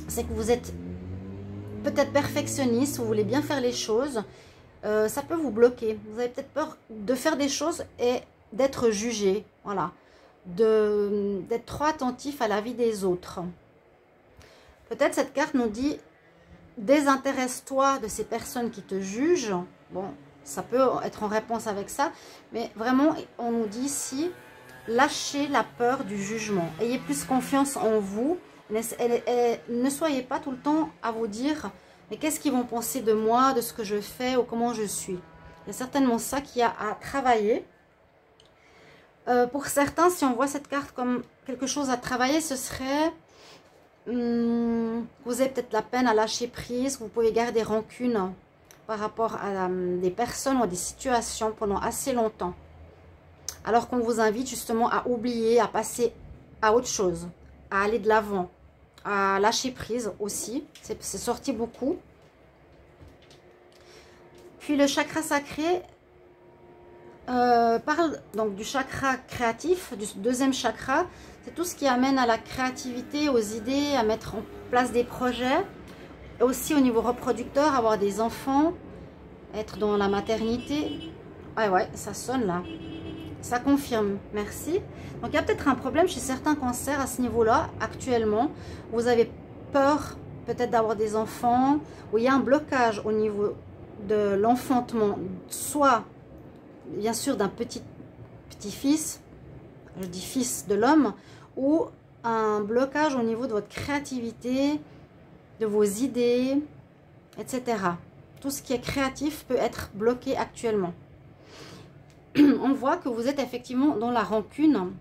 C'est que vous êtes peut-être perfectionniste, vous voulez bien faire les choses. Ça peut vous bloquer. Vous avez peut-être peur de faire des choses et d'être jugé. Voilà. D'être trop attentif à la vie des autres. Peut-être cette carte nous dit désintéresse-toi de ces personnes qui te jugent. Bon, ça peut être en réponse avec ça. Mais vraiment, on nous dit ici, lâchez la peur du jugement. Ayez plus confiance en vous. Ne soyez pas tout le temps à vous dire mais qu'est-ce qu'ils vont penser de moi, de ce que je fais ou comment je suis. Il y a certainement ça qu'il y a à travailler. Pour certains, si on voit cette carte comme quelque chose à travailler, ce serait vous avez peut-être la peine à lâcher prise, vous pouvez garder rancune par rapport à des personnes ou à des situations pendant assez longtemps. Alors qu'on vous invite justement à oublier, à passer à autre chose, à aller de l'avant, à lâcher prise aussi. C'est sorti beaucoup. Puis le chakra sacré parle donc du chakra créatif, du deuxième chakra. C'est tout ce qui amène à la créativité, aux idées, à mettre en place des projets. Et aussi au niveau reproducteur, avoir des enfants, être dans la maternité. Ouais, ça sonne là. Ça confirme, merci. Donc il y a peut-être un problème chez certains cancers à ce niveau-là, actuellement. Vous avez peur peut-être d'avoir des enfants, ou il y a un blocage au niveau de l'enfantement, soit bien sûr d'un petit-fils, je dis fils de l'homme, ou un blocage au niveau de votre créativité, de vos idées, etc. Tout ce qui est créatif peut être bloqué actuellement. On voit que vous êtes effectivement dans la rancune.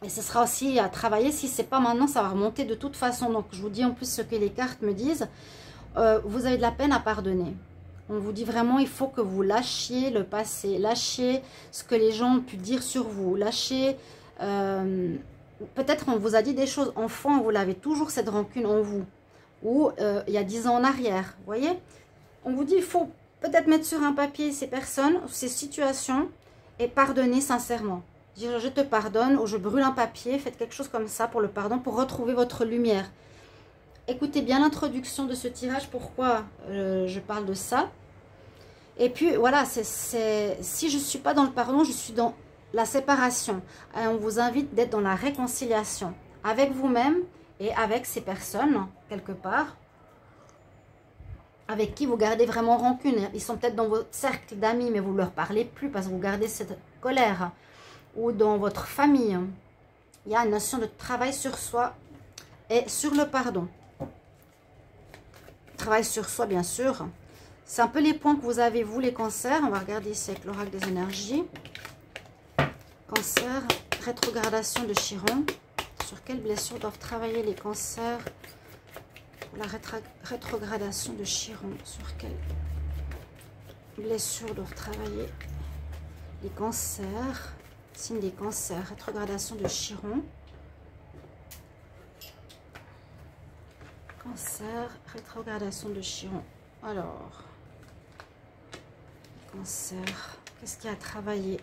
Et ce sera aussi à travailler. Si ce n'est pas maintenant, ça va remonter de toute façon. Donc, je vous dis en plus ce que les cartes me disent. Vous avez de la peine à pardonner. On vous dit vraiment, il faut que vous lâchiez le passé. Lâchiez ce que les gens ont pu dire sur vous. Lâchiez Peut-être on vous a dit des choses enfant, vous l'avez toujours cette rancune en vous. Ou il y a 10 ans en arrière, vous voyez. On vous dit, il faut peut-être mettre sur un papier ces personnes, ces situations, et pardonner sincèrement. Dire, je te pardonne, ou je brûle un papier, faites quelque chose comme ça pour le pardon, pour retrouver votre lumière. Écoutez bien l'introduction de ce tirage, pourquoi je parle de ça. Et puis, voilà, si je ne suis pas dans le pardon, je suis dans la séparation. Et on vous invite d'être dans la réconciliation avec vous-même et avec ces personnes, quelque part, avec qui vous gardez vraiment rancune. Ils sont peut-être dans votre cercle d'amis, mais vous ne leur parlez plus parce que vous gardez cette colère. Ou dans votre famille. Il y a une notion de travail sur soi et sur le pardon. Travail sur soi, bien sûr. C'est un peu les points que vous avez, vous, les cancers. On va regarder ici avec l'oracle des énergies. Cancer, rétrogradation de Chiron. Sur quelles blessures doivent travailler les cancers pour la rétrogradation de Chiron? Sur quelles blessures doivent travailler les cancers? Signe des cancers, rétrogradation de Chiron. Cancer, rétrogradation de Chiron. Alors, cancer, qu'est-ce qu'il y a à travailler?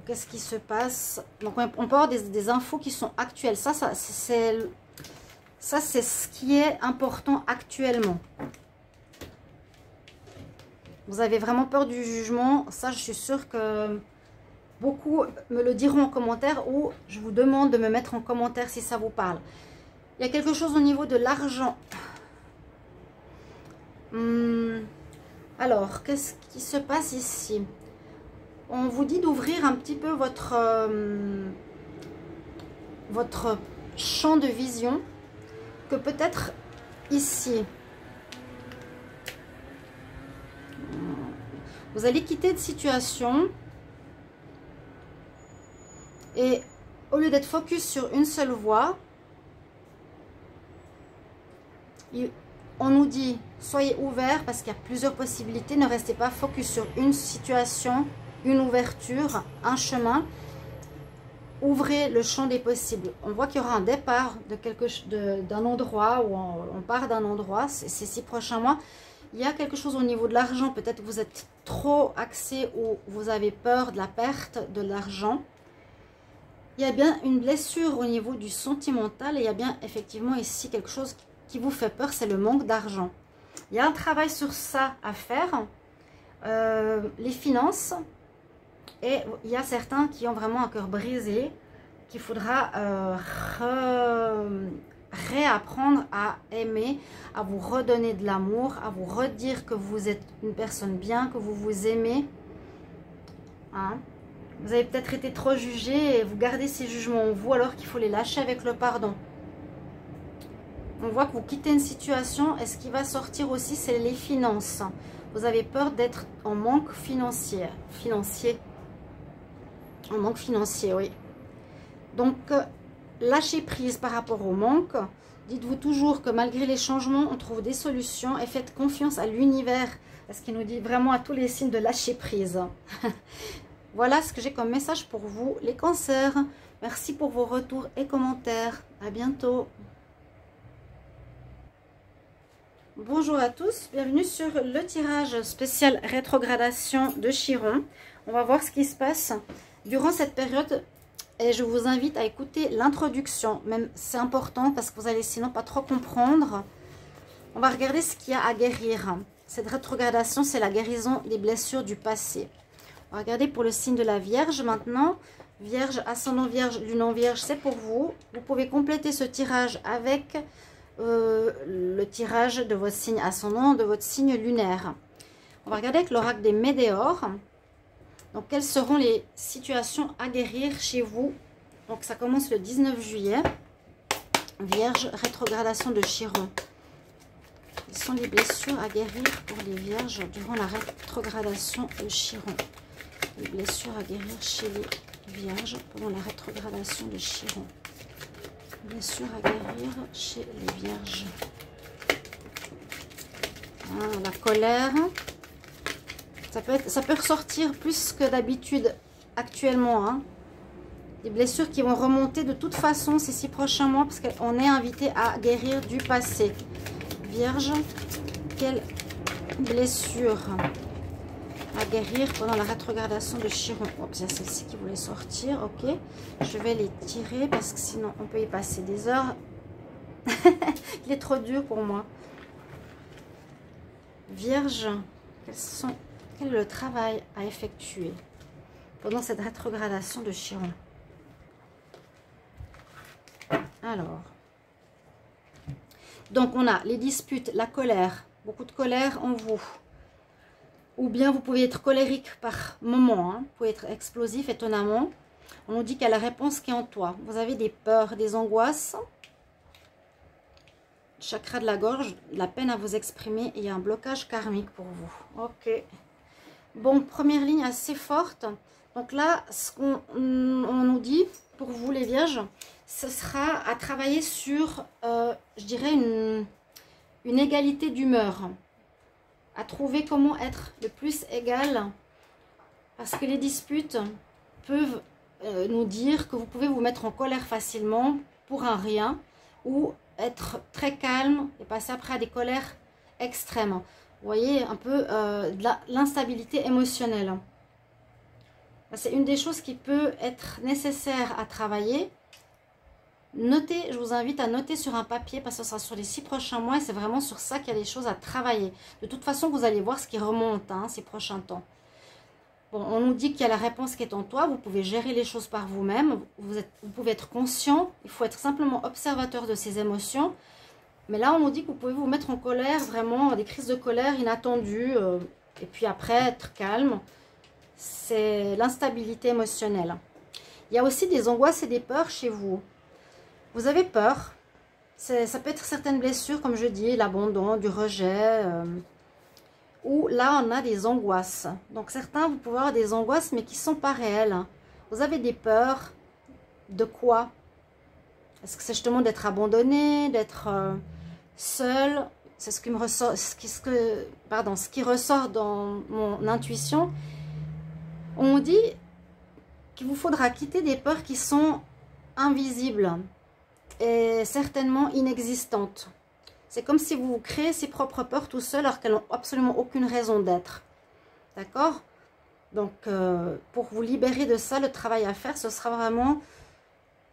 Qu'est-ce qui se passe? Donc, on peut avoir des infos qui sont actuelles. Ça c'est ce qui est important actuellement. Vous avez vraiment peur du jugement. Ça, je suis sûre que beaucoup me le diront en commentaire ou je vous demande de me mettre en commentaire si ça vous parle. Il y a quelque chose au niveau de l'argent. Alors, qu'est-ce qui se passe ici? On vous dit d'ouvrir un petit peu votre champ de vision. Que peut-être ici... Vous allez quitter de situation et au lieu d'être focus sur une seule voie, on nous dit soyez ouverts parce qu'il y a plusieurs possibilités. Ne restez pas focus sur une situation, une ouverture, un chemin. Ouvrez le champ des possibles. On voit qu'il y aura un départ d'un endroit où on part d'un endroit ces 6 prochains mois. Il y a quelque chose au niveau de l'argent. Peut-être que vous êtes trop axé ou vous avez peur de la perte de l'argent. Il y a bien une blessure au niveau du sentimental. Et il y a bien effectivement ici quelque chose qui vous fait peur. C'est le manque d'argent. Il y a un travail sur ça à faire. Les finances. Et il y a certains qui ont vraiment un cœur brisé. Qu'il faudra réapprendre à aimer, à vous redonner de l'amour, à vous redire que vous êtes une personne bien, que vous vous aimez. Hein? Vous avez peut-être été trop jugé et vous gardez ces jugements en vous alors qu'il faut les lâcher avec le pardon. On voit que vous quittez une situation et ce qui va sortir aussi, c'est les finances. Vous avez peur d'être en manque financier. En manque financier, oui. Donc, lâchez prise par rapport au manque. Dites-vous toujours que malgré les changements, on trouve des solutions et faites confiance à l'univers. Parce qu'il nous dit vraiment à tous les signes de lâcher prise. Voilà ce que j'ai comme message pour vous, les cancers. Merci pour vos retours et commentaires. À bientôt. Bonjour à tous, bienvenue sur le tirage spécial rétrogradation de Chiron. On va voir ce qui se passe durant cette période. Et je vous invite à écouter l'introduction. Même c'est important parce que vous allez sinon pas trop comprendre. On va regarder ce qu'il y a à guérir. Cette rétrogradation, c'est la guérison des blessures du passé. On va regarder pour le signe de la Vierge maintenant. Vierge, ascendant Vierge, lune en Vierge, c'est pour vous. Vous pouvez compléter ce tirage avec le tirage de votre signe ascendant, de votre signe lunaire. On va regarder avec l'oracle des Médéors. Donc, quelles seront les situations à guérir chez vous? Donc, ça commence le 19 juillet. Vierge, rétrogradation de Chiron. Quelles sont les blessures à guérir pour les Vierges durant la rétrogradation de Chiron? Les blessures à guérir chez les Vierges pendant la rétrogradation de Chiron. Blessures à guérir chez les Vierges. Ah, la colère. Ça peut ressortir plus que d'habitude actuellement, hein. Des blessures qui vont remonter de toute façon ces 6 prochains mois parce qu'on est invité à guérir du passé. Vierge, quelle blessure à guérir pendant la rétrogradation de Chiron? Oups, il y a celle-ci qui voulait sortir, ok. Je vais les tirer parce que sinon on peut y passer des heures. Il est trop dur pour moi. Vierge, quel est le travail à effectuer pendant cette rétrogradation de Chiron? Alors, donc on a les disputes, la colère, beaucoup de colère en vous. Ou bien vous pouvez être colérique par moment, hein. Vous pouvez être explosif étonnamment. On nous dit qu'il y a la réponse qui est en toi. Vous avez des peurs, des angoisses. Chakra de la gorge, la peine à vous exprimer et il y a un blocage karmique pour vous. Ok. Bon, première ligne assez forte. Donc là, ce qu'on nous dit pour vous les vierges, ce sera à travailler sur, je dirais, une égalité d'humeur. À trouver comment être le plus égal. Parce que les disputes peuvent nous dire que vous pouvez vous mettre en colère facilement pour un rien. Ou être très calme et passer après à des colères extrêmes. Vous voyez un peu de l'instabilité émotionnelle. C'est une des choses qui peut être nécessaire à travailler. Notez, je vous invite à noter sur un papier parce que ce sera sur les 6 prochains mois et c'est vraiment sur ça qu'il y a des choses à travailler. De toute façon, vous allez voir ce qui remonte ces prochains temps. Bon, on nous dit qu'il y a la réponse qui est en toi. Vous pouvez gérer les choses par vous-même. Vous pouvez être conscient. Il faut être simplement observateur de ses émotions. Mais là, on nous dit que vous pouvez vous mettre en colère, vraiment des crises de colère inattendues. Et puis après, être calme. C'est l'instabilité émotionnelle. Il y a aussi des angoisses et des peurs chez vous. Vous avez peur. Ça peut être certaines blessures, comme je dis, l'abandon, du rejet. Où là, on a des angoisses. Donc, certains, vous pouvez avoir des angoisses, mais qui ne sont pas réelles. Vous avez des peurs. De quoi? Est-ce que c'est justement d'être abandonné, d'être seul? C'est ce qui me ressort, ce qui ressort dans mon intuition. On dit qu'il vous faudra quitter des peurs qui sont invisibles et certainement inexistantes. C'est comme si vous créez ses propres peurs tout seul alors qu'elles n'ont absolument aucune raison d'être. D'accord? Donc, pour vous libérer de ça, le travail à faire, ce sera vraiment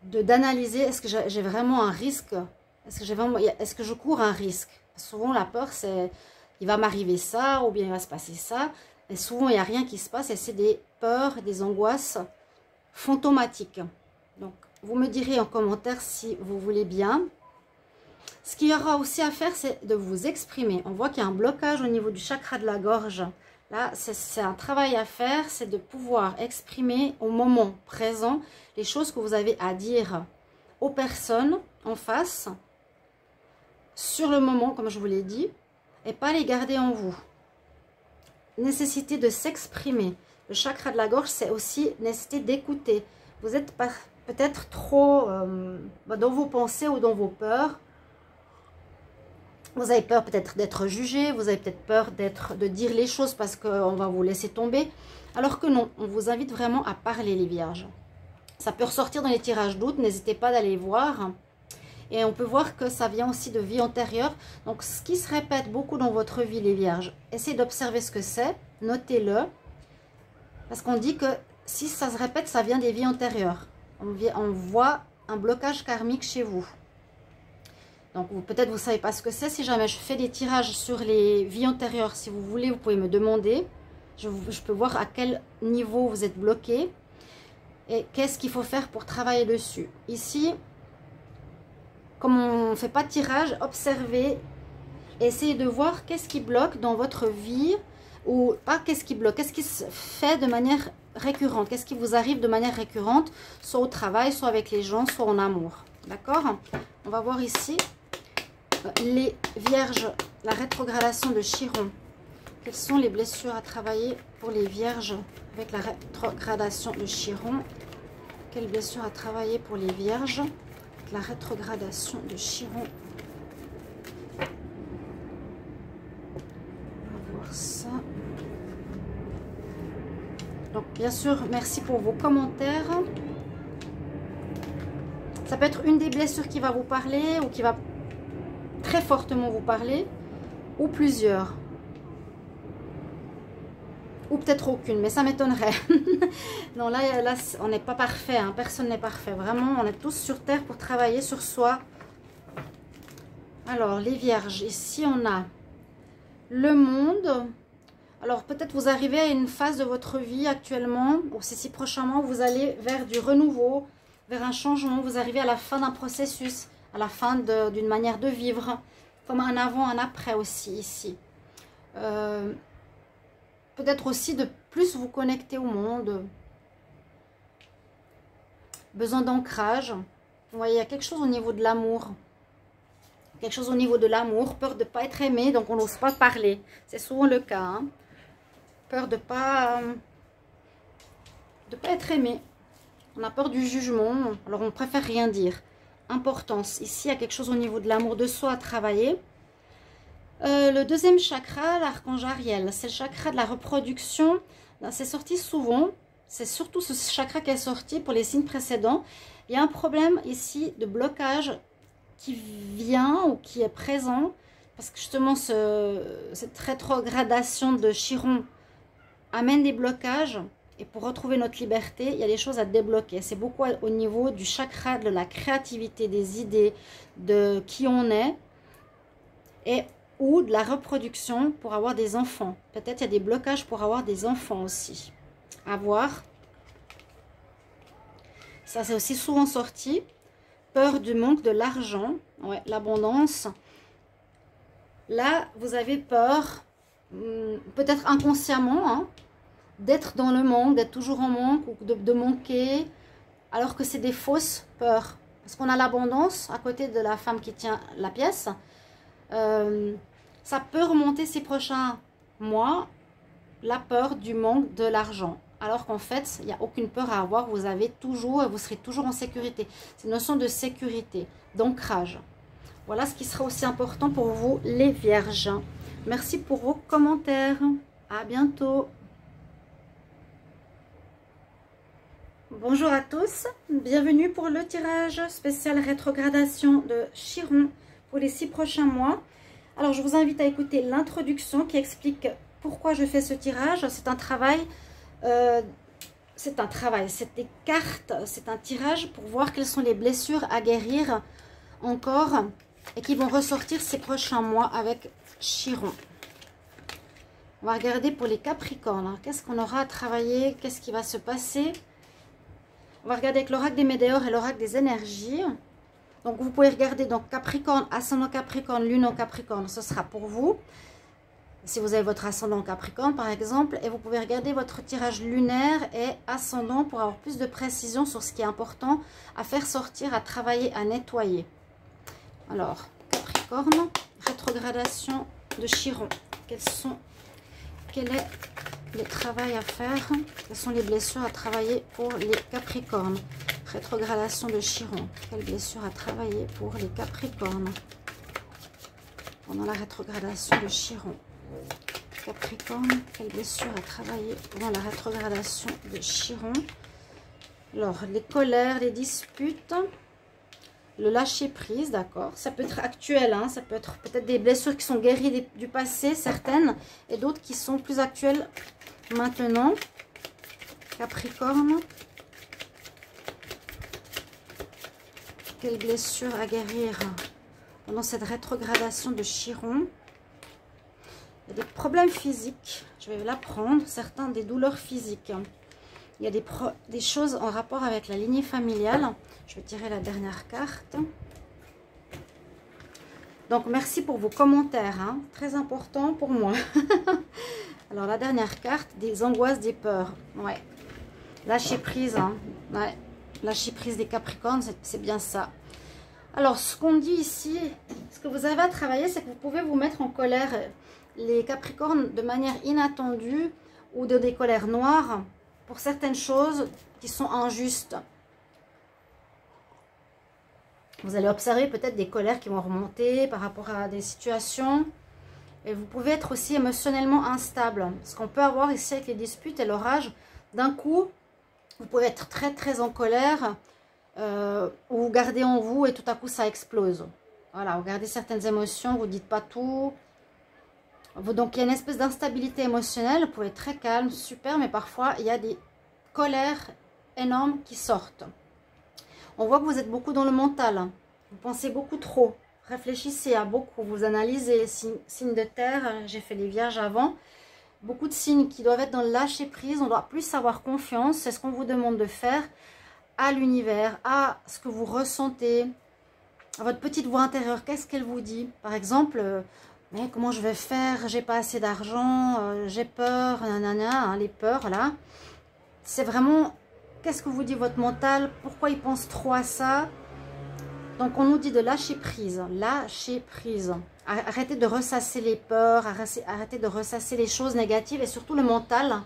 d'analyser, est-ce que j'ai vraiment un risque? Est-ce que je cours un risque? Souvent, la peur, c'est, il va m'arriver ça, ou bien il va se passer ça. Et souvent, il n'y a rien qui se passe et c'est des peurs, des angoisses fantomatiques. Donc, vous me direz en commentaire si vous voulez bien. Ce qu'il y aura aussi à faire, c'est de vous exprimer. On voit qu'il y a un blocage au niveau du chakra de la gorge. Là, c'est un travail à faire, c'est de pouvoir exprimer au moment présent les choses que vous avez à dire aux personnes en face, sur le moment, comme je vous l'ai dit, et pas les garder en vous. Nécessité de s'exprimer. Le chakra de la gorge, c'est aussi nécessité d'écouter. Vous êtes peut-être trop dans vos pensées ou dans vos peurs. Vous avez peur peut-être d'être jugé, vous avez peut-être peur de dire les choses parce qu'on va vous laisser tomber. Alors que non, on vous invite vraiment à parler les vierges. Ça peut ressortir dans les tirages d'août, n'hésitez pas d'aller voir. Et on peut voir que ça vient aussi de vie antérieure. Donc ce qui se répète beaucoup dans votre vie les vierges, essayez d'observer ce que c'est, notez-le. Parce qu'on dit que si ça se répète, ça vient des vies antérieures. On voit un blocage karmique chez vous. Donc peut-être vous ne savez pas ce que c'est. Si jamais je fais des tirages sur les vies antérieures, si vous voulez, vous pouvez me demander. Je peux voir à quel niveau vous êtes bloqué. Et qu'est-ce qu'il faut faire pour travailler dessus. Ici, comme on ne fait pas de tirage, observez. Essayez de voir qu'est-ce qui bloque dans votre vie. Ou pas qu'est-ce qui bloque. Qu'est-ce qui se fait de manière récurrente. Qu'est-ce qui vous arrive de manière récurrente. Soit au travail, soit avec les gens, soit en amour. D'accord? On va voir ici. Les vierges, la rétrogradation de Chiron. Quelles sont les blessures à travailler pour les vierges avec la rétrogradation de Chiron? Quelles blessures à travailler pour les vierges avec la rétrogradation de Chiron? On va voir ça. Donc, bien sûr, merci pour vos commentaires. Ça peut être une des blessures qui va vous parler ou qui va très fortement vous parler, ou plusieurs. Ou peut-être aucune, mais ça m'étonnerait. Non, là on n'est pas parfait, hein. Personne n'est parfait. Vraiment, on est tous sur Terre pour travailler sur soi. Alors, les vierges, ici on a le monde. Alors, peut-être vous arrivez à une phase de votre vie actuellement, ou ces 6 prochains mois, où vous allez vers du renouveau, vers un changement. Vous arrivez à la fin d'un processus, à la fin d'une manière de vivre, comme un avant, un après aussi ici. Peut-être aussi de plus vous connecter au monde. Besoin d'ancrage. Vous voyez, il y a quelque chose au niveau de l'amour. Quelque chose au niveau de l'amour. Peur de ne pas être aimé, donc on n'ose pas parler. C'est souvent le cas. Hein. Peur de ne pas être aimé. On a peur du jugement, alors on préfère rien dire. Importance. Ici, il y a quelque chose au niveau de l'amour de soi à travailler. Le deuxième chakra, l'archange Ariel, c'est le chakra de la reproduction. C'est sorti souvent. C'est surtout ce chakra qui est sorti pour les signes précédents. Il y a un problème ici de blocage qui vient ou qui est présent. Parce que justement, cette rétrogradation de Chiron amène des blocages. Et pour retrouver notre liberté, il y a des choses à débloquer. C'est beaucoup au niveau du chakra de la créativité, des idées, de qui on est. Ou de la reproduction pour avoir des enfants. Peut-être il y a des blocages pour avoir des enfants aussi. À voir. Ça, c'est aussi souvent sorti. Peur du manque de l'argent. Ouais, l'abondance. Là, vous avez peur, peut-être inconsciemment, hein, d'être dans le manque, d'être toujours en manque ou de manquer, alors que c'est des fausses peurs. Parce qu'on a l'abondance à côté de la femme qui tient la pièce. Ça peut remonter ces prochains mois, la peur du manque de l'argent. Alors qu'en fait, il n'y a aucune peur à avoir. Vous serez toujours en sécurité. C'est une notion de sécurité, d'ancrage. Voilà ce qui sera aussi important pour vous, les vierges. Merci pour vos commentaires. À bientôt. Bonjour à tous. Bienvenue pour le tirage spécial rétrogradation de Chiron pour les 6 prochains mois. Alors, je vous invite à écouter l'introduction qui explique pourquoi je fais ce tirage. C'est un travail, c'est des cartes, c'est un tirage pour voir quelles sont les blessures à guérir encore et qui vont ressortir ces prochains mois avec Chiron. On va regarder pour les Capricornes. Qu'est-ce qu'on aura à travailler? Qu'est-ce qui va se passer? On va regarder avec l'oracle des Météores et l'oracle des énergies. Donc, vous pouvez regarder donc Capricorne, ascendant Capricorne, lune en Capricorne, ce sera pour vous. Si vous avez votre ascendant Capricorne, par exemple. Et vous pouvez regarder votre tirage lunaire et ascendant pour avoir plus de précision sur ce qui est important à faire sortir, à travailler, à nettoyer. Alors, Capricorne, rétrogradation de Chiron. Quel est le travail à faire? Quelles sont les blessures à travailler pour les Capricornes? Rétrogradation de Chiron. Quelle blessure à travailler pour les Capricornes pendant la rétrogradation de Chiron? Capricorne, quelle blessure à travailler pendant la rétrogradation de Chiron? Alors, les colères, les disputes, le lâcher prise, d'accord. Ça peut être actuel, hein, ça peut être peut-être des blessures qui sont guéries du passé, certaines, et d'autres qui sont plus actuelles maintenant. Capricorne. Quelle blessure à guérir pendant cette rétrogradation de Chiron? Il y a des problèmes physiques, je vais l'apprendre, certains des douleurs physiques. Il y a des choses en rapport avec la lignée familiale. Je vais tirer la dernière carte. Donc, merci pour vos commentaires, hein, très important pour moi. Alors, la dernière carte, des angoisses, des peurs. Ouais. Lâcher prise, hein. Ouais. Lâcher prise des Capricornes, c'est bien ça. Alors, ce qu'on dit ici, ce que vous avez à travailler, c'est que vous pouvez vous mettre en colère, les Capricornes, de manière inattendue ou de des colères noires pour certaines choses qui sont injustes. Vous allez observer peut-être des colères qui vont remonter par rapport à des situations. Et vous pouvez être aussi émotionnellement instable. Ce qu'on peut avoir ici avec les disputes et l'orage, d'un coup, vous pouvez être très très en colère, ou vous gardez en vous et tout à coup ça explose. Voilà, vous gardez certaines émotions, vous ne dites pas tout. Donc il y a une espèce d'instabilité émotionnelle, vous pouvez être très calme, super, mais parfois il y a des colères énormes qui sortent. On voit que vous êtes beaucoup dans le mental, vous pensez beaucoup trop, réfléchissez à beaucoup, vous analysez les signes de terre, j'ai fait les vierges avant, beaucoup de signes qui doivent être dans le lâcher prise, on doit plus avoir confiance, c'est ce qu'on vous demande de faire à l'univers, à ce que vous ressentez, à votre petite voix intérieure, qu'est-ce qu'elle vous dit? Par exemple, mais comment je vais faire, j'ai pas assez d'argent, j'ai peur, nanana, hein, les peurs là, c'est vraiment... Qu'est-ce que vous dit votre mental? Pourquoi il pense trop à ça? Donc, on nous dit de lâcher prise. Lâcher prise. Arrêtez de ressasser les peurs. Arrêtez de ressasser les choses négatives et surtout le mental.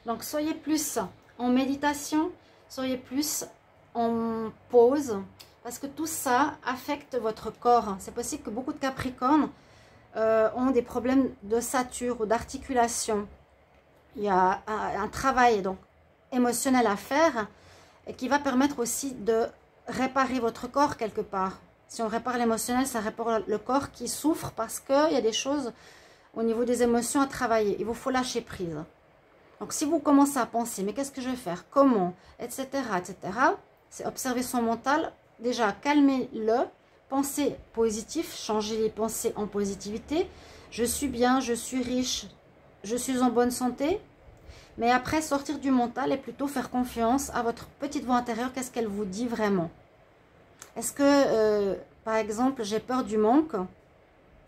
Donc, soyez plus en méditation. Soyez plus en pause. Parce que tout ça affecte votre corps. C'est possible que beaucoup de Capricornes ont des problèmes d'ossature ou d'articulation. Il y a un travail donc émotionnel à faire et qui va permettre aussi de réparer votre corps quelque part. Si on répare l'émotionnel, ça répare le corps qui souffre parce qu'il y a des choses au niveau des émotions à travailler. Il vous faut lâcher prise. Donc si vous commencez à penser, mais qu'est-ce que je vais faire, comment, etc., etc., c'est observer son mental. Déjà, calmez-le, pensez positif, changez les pensées en positivité. Je suis bien, je suis riche, je suis en bonne santé. Mais après, sortir du mental et plutôt faire confiance à votre petite voix intérieure. Qu'est-ce qu'elle vous dit vraiment? Est-ce que, par exemple, j'ai peur du manque?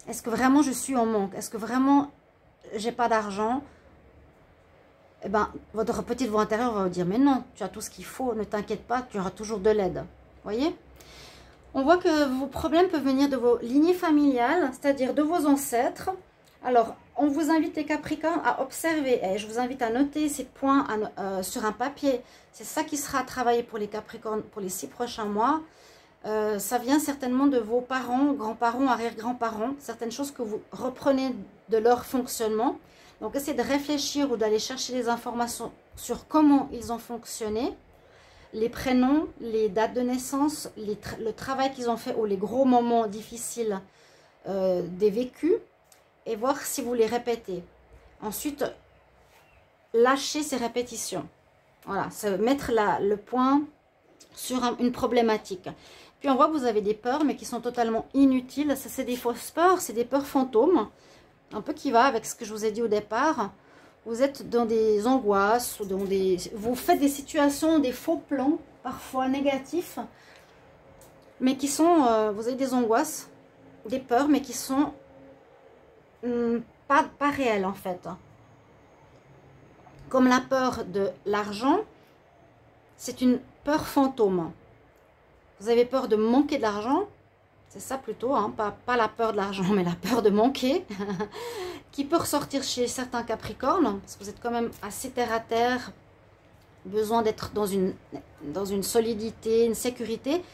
Est-ce que vraiment je suis en manque? Est-ce que vraiment j'ai pas d'argent? Eh bien, votre petite voix intérieure va vous dire, mais non, tu as tout ce qu'il faut, ne t'inquiète pas, tu auras toujours de l'aide. Voyez? On voit que vos problèmes peuvent venir de vos lignées familiales, c'est-à-dire de vos ancêtres. Alors, on vous invite les Capricornes à observer, et je vous invite à noter ces points sur un papier. C'est ça qui sera travaillé pour les Capricornes pour les 6 prochains mois. Ça vient certainement de vos parents, grands-parents, arrière-grands-parents, certaines choses que vous reprenez de leur fonctionnement. Donc, essayez de réfléchir ou d'aller chercher des informations sur comment ils ont fonctionné, les prénoms, les dates de naissance, le travail qu'ils ont fait ou les gros moments difficiles des vécus, et voir si vous les répétez. Ensuite, lâcher ces répétitions. Voilà, mettre le point sur une problématique. Puis on voit que vous avez des peurs, mais qui sont totalement inutiles. Ça, c'est des fausses peurs, c'est des peurs fantômes. Un peu qui va avec ce que je vous ai dit au départ. Vous êtes dans des angoisses, ou dans vous faites des situations, des faux plans, parfois négatifs, mais qui sont, vous avez des angoisses, des peurs, mais qui sont pas réelles en fait. Comme la peur de l'argent, c'est une peur fantôme. Vous avez peur de manquer de l'argent, c'est ça plutôt, hein, pas la peur de l'argent, mais la peur de manquer, qui peut ressortir chez certains Capricornes, parce que vous êtes quand même assez terre à terre, besoin d'être dans une solidité, une sécurité.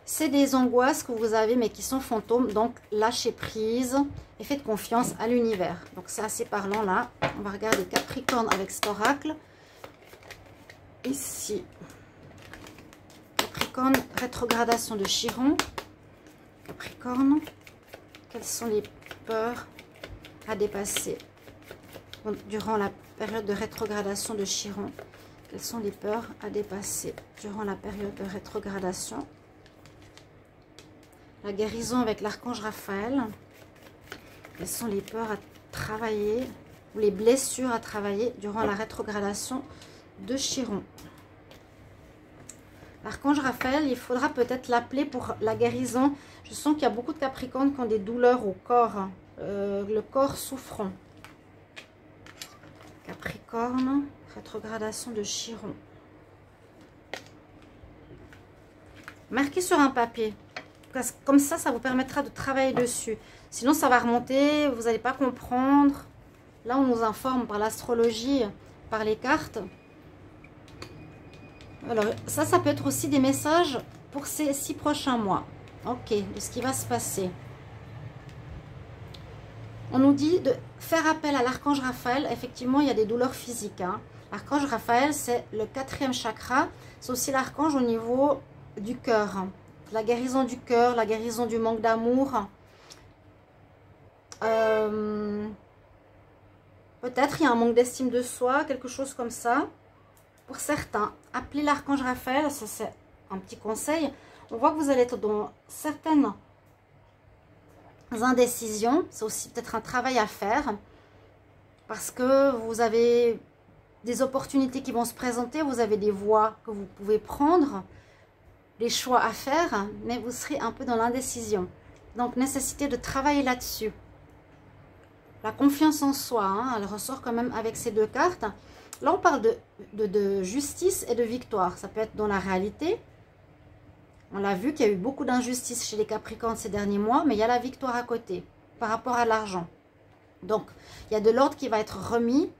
C'est des angoisses que vous avez, mais qui sont fantômes, donc lâchez prise et faites confiance à l'univers. Donc c'est assez parlant là. On va regarder Capricorne avec cet oracle. Ici, Capricorne, rétrogradation de Chiron. Capricorne, quelles sont les peurs à dépasser durant la période de rétrogradation de Chiron? Quelles sont les peurs à dépasser durant la période de rétrogradation? La guérison avec l'archange Raphaël. Quelles sont les peurs à travailler ou les blessures à travailler durant la rétrogradation de Chiron? L'archange Raphaël, il faudra peut-être l'appeler pour la guérison. Je sens qu'il y a beaucoup de Capricornes qui ont des douleurs au corps, le corps souffrant. Capricorne, rétrogradation de Chiron. Marquez sur un papier. Comme ça, ça vous permettra de travailler dessus. Sinon, ça va remonter, vous n'allez pas comprendre. Là, on nous informe par l'astrologie, par les cartes. Alors, ça peut être aussi des messages pour ces 6 prochains mois. Ok, de ce qui va se passer. On nous dit de faire appel à l'archange Raphaël. Effectivement, il y a des douleurs physiques. Hein. L'archange Raphaël, c'est le 4e chakra. C'est aussi l'archange au niveau du cœur. La guérison du cœur, la guérison du manque d'amour. Peut-être il y a un manque d'estime de soi, quelque chose comme ça. Pour certains, appelez l'archange Raphaël, ça c'est un petit conseil. On voit que vous allez être dans certaines indécisions. C'est aussi peut-être un travail à faire. Parce que vous avez des opportunités qui vont se présenter. Vous avez des voies que vous pouvez prendre. Des choix à faire. Mais vous serez un peu dans l'indécision. Donc, nécessité de travailler là-dessus. La confiance en soi, hein, elle ressort quand même avec ces deux cartes. Là, on parle de justice et de victoire. Ça peut être dans la réalité. On l'a vu qu'il y a eu beaucoup d'injustice chez les Capricornes ces derniers mois, mais il y a la victoire à côté par rapport à l'argent. Donc, il y a de l'ordre qui va être remis.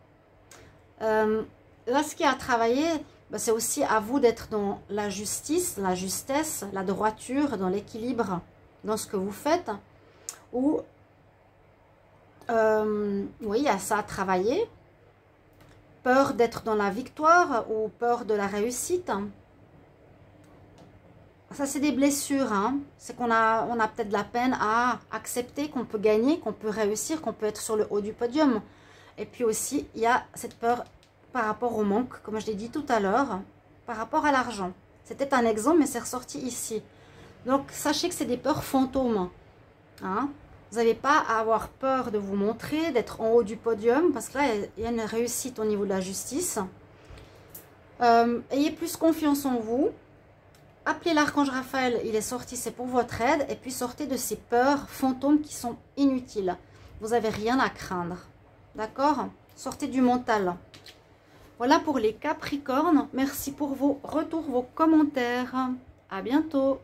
Là, ce qui est à travailler, ben, c'est aussi à vous d'être dans la justice, la justesse, la droiture, dans l'équilibre, dans ce que vous faites. Ou, oui, il y a ça à travailler. Peur d'être dans la victoire ou peur de la réussite. Ça, c'est des blessures. Hein. C'est qu'on a peut-être de la peine à accepter qu'on peut gagner, qu'on peut réussir, qu'on peut être sur le haut du podium. Et puis aussi, il y a cette peur par rapport au manque, comme je l'ai dit tout à l'heure, par rapport à l'argent. C'était un exemple, mais c'est ressorti ici. Donc, sachez que c'est des peurs fantômes. Hein. Vous n'avez pas à avoir peur de vous montrer, d'être en haut du podium, parce que là, il y a une réussite au niveau de la justice. Ayez plus confiance en vous. Appelez l'archange Raphaël, il est sorti, c'est pour votre aide. Et puis sortez de ces peurs fantômes qui sont inutiles. Vous n'avez rien à craindre. D'accord? Sortez du mental. Voilà pour les Capricornes. Merci pour vos retours, vos commentaires. À bientôt.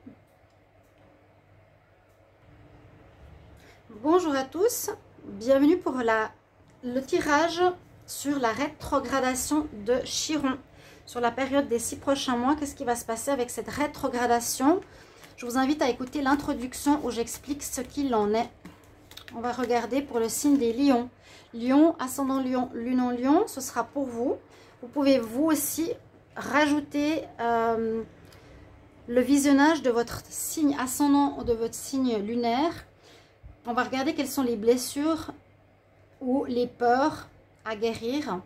Bonjour à tous. Bienvenue pour le tirage sur la rétrogradation de Chiron. Sur la période des 6 prochains mois, qu'est-ce qui va se passer avec cette rétrogradation? Je vous invite à écouter l'introduction où j'explique ce qu'il en est. On va regarder pour le signe des lions. Lion, ascendant lion, lune en lion, ce sera pour vous. Vous pouvez vous aussi rajouter le visionnage de votre signe ascendant ou de votre signe lunaire. On va regarder quelles sont les blessures ou les peurs à guérir.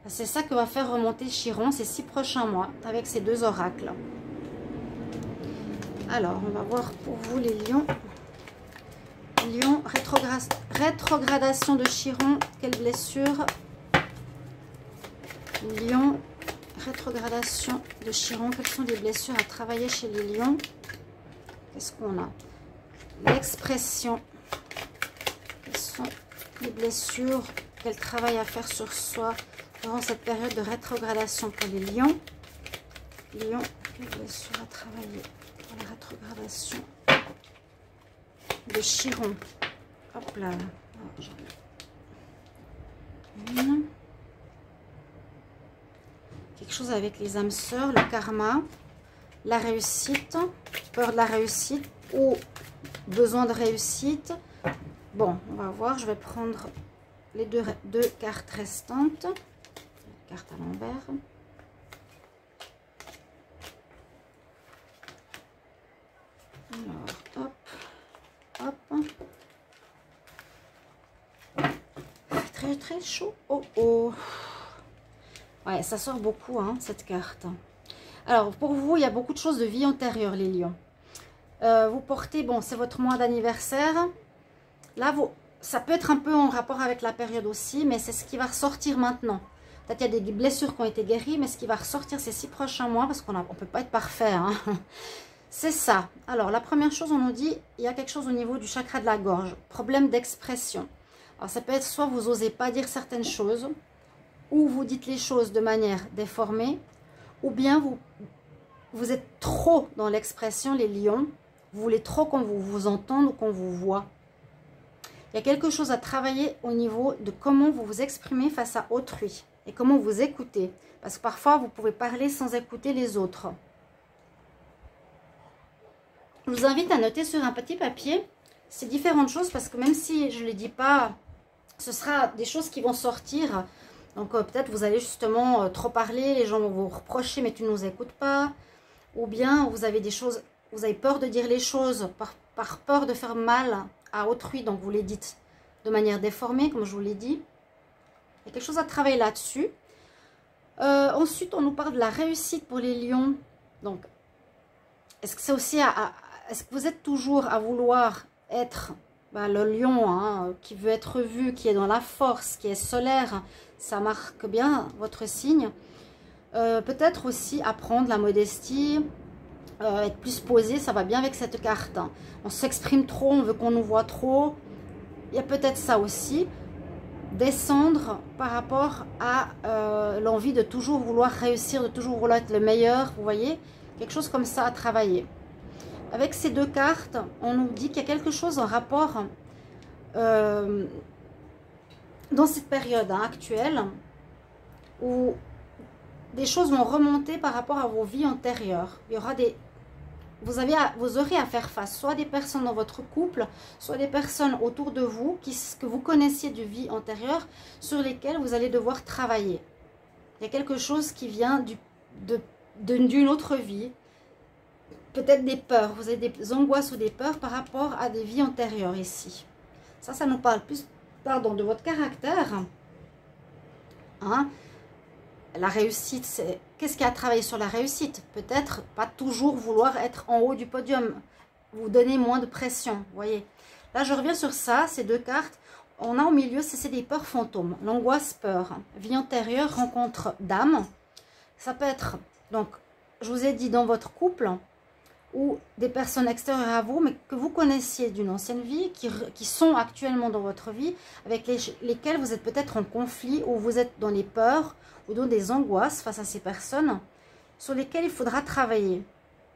C'est ça que va faire remonter Chiron ces 6 prochains mois avec ces deux oracles. Alors, on va voir pour vous les lions. Lion, rétrogradation de Chiron, quelle blessure? Lion, rétrogradation de Chiron, quelles sont les blessures à travailler chez les lions? Qu'est-ce qu'on a? L'expression. Quelles sont les blessures? Quel travail à faire sur soi durant cette période de rétrogradation pour les lions? Lions, quelles blessures à travailler pour la rétrogradation de Chiron? Hop là. Quelque chose avec les âmes sœurs, le karma, la réussite, peur de la réussite ou besoin de réussite. Bon, on va voir, je vais prendre les deux cartes restantes. Carte à l'envers. Alors, hop, hop. Très très chaud. Oh oh. Ouais, ça sort beaucoup, hein, cette carte. Alors, pour vous, il y a beaucoup de choses de vie antérieure, les lions. Vous portez, bon, c'est votre mois d'anniversaire. Là, ça peut être un peu en rapport avec la période aussi, mais c'est ce qui va ressortir maintenant. Peut-être qu'il y a des blessures qui ont été guéries, mais ce qui va ressortir ces 6 prochains mois, parce qu'on ne peut pas être parfait, hein. C'est ça. Alors, la première chose, on nous dit, il y a quelque chose au niveau du chakra de la gorge. Problème d'expression. Alors, ça peut être soit vous n'osez pas dire certaines choses, ou vous dites les choses de manière déformée, ou bien vous êtes trop dans l'expression, les lions. Vous voulez trop qu'on vous entende ou qu'on vous voit. Il y a quelque chose à travailler au niveau de comment vous vous exprimez face à autrui et comment vous écoutez. Parce que parfois, vous pouvez parler sans écouter les autres. Je vous invite à noter sur un petit papier ces différentes choses parce que même si je ne les dis pas, ce sera des choses qui vont sortir Donc peut-être vous allez justement trop parler, les gens vont vous reprocher mais tu ne nous écoutes pas. Ou bien vous avez des choses, vous avez peur de dire les choses par peur de faire mal à autrui. Donc vous les dites de manière déformée comme je vous l'ai dit. Il y a quelque chose à travailler là-dessus. Ensuite on nous parle de la réussite pour les lions. Donc est-ce que c'est aussi est-ce que vous êtes toujours à vouloir être le lion hein, qui veut être vu, qui est dans la force, qui est solaire, ça marque bien votre signe. Peut-être aussi apprendre la modestie, être plus posé, ça va bien avec cette carte. Hein. On s'exprime trop, on veut qu'on nous voit trop. Il y a peut-être ça aussi. Descendre par rapport à l'envie de toujours vouloir réussir, de toujours vouloir être le meilleur, vous voyez, quelque chose comme ça à travailler. Avec ces deux cartes, on nous dit qu'il y a quelque chose en rapport dans cette période hein, actuelle où des choses vont remonter par rapport à vos vies antérieures. Il y aura vous aurez à faire face soit des personnes dans votre couple, soit des personnes autour de vous que vous connaissiez de vie antérieure sur lesquelles vous allez devoir travailler. Il y a quelque chose qui vient d'une autre vie. Peut-être des peurs, vous avez des angoisses ou des peurs par rapport à des vies antérieures ici. Ça nous parle plus de votre caractère. Hein? La réussite, c'est... Qu'est-ce qui a travaillé sur la réussite? Peut-être pas toujours vouloir être en haut du podium. Vous donner moins de pression, vous voyez. Là, je reviens sur ça, ces deux cartes. On a au milieu, c'est des peurs fantômes. L'angoisse, peur. Vie antérieure, rencontre d'âme. Ça peut être, donc, je vous ai dit, dans votre couple... ou des personnes extérieures à vous, mais que vous connaissiez d'une ancienne vie, qui sont actuellement dans votre vie, avec lesquelles vous êtes peut-être en conflit, ou vous êtes dans les peurs, ou dans des angoisses face à ces personnes, sur lesquelles il faudra travailler.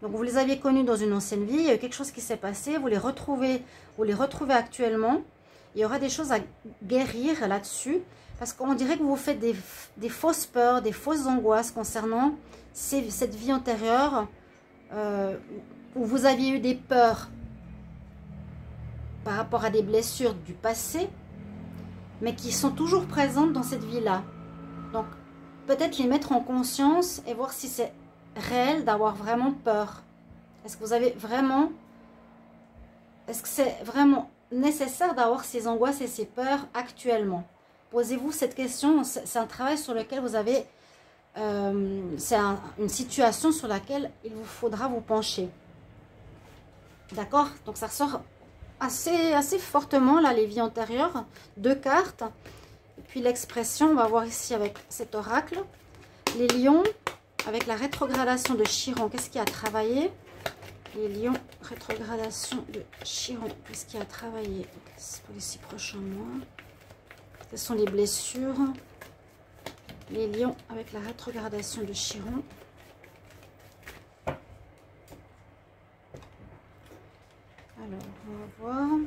Donc vous les aviez connus dans une ancienne vie, il y a eu quelque chose qui s'est passé, vous les retrouvez actuellement, il y aura des choses à guérir là-dessus, parce qu'on dirait que vous faites des fausses peurs, des fausses angoisses concernant cette vie antérieure, où vous aviez eu des peurs par rapport à des blessures du passé, mais qui sont toujours présentes dans cette vie-là. Donc, peut-être les mettre en conscience et voir si c'est réel d'avoir vraiment peur. Est-ce que vous avez vraiment... Est-ce que c'est vraiment nécessaire d'avoir ces angoisses et ces peurs actuellement? Posez-vous cette question. C'est un travail sur lequel vous avez... c'est une situation sur laquelle il vous faudra vous pencher. D'accord? Donc ça ressort assez fortement là, les vies antérieures. Deux cartes. Et puis l'expression, on va voir ici avec cet oracle. Les lions, avec la rétrogradation de Chiron, qu'est-ce qu'il y a à travailler? Les lions, rétrogradation de Chiron, qu'est-ce qu'il y a à travailler pour les 6 prochains mois? Quelles sont les blessures? Les lions avec la rétrogradation de Chiron. Alors, on va voir.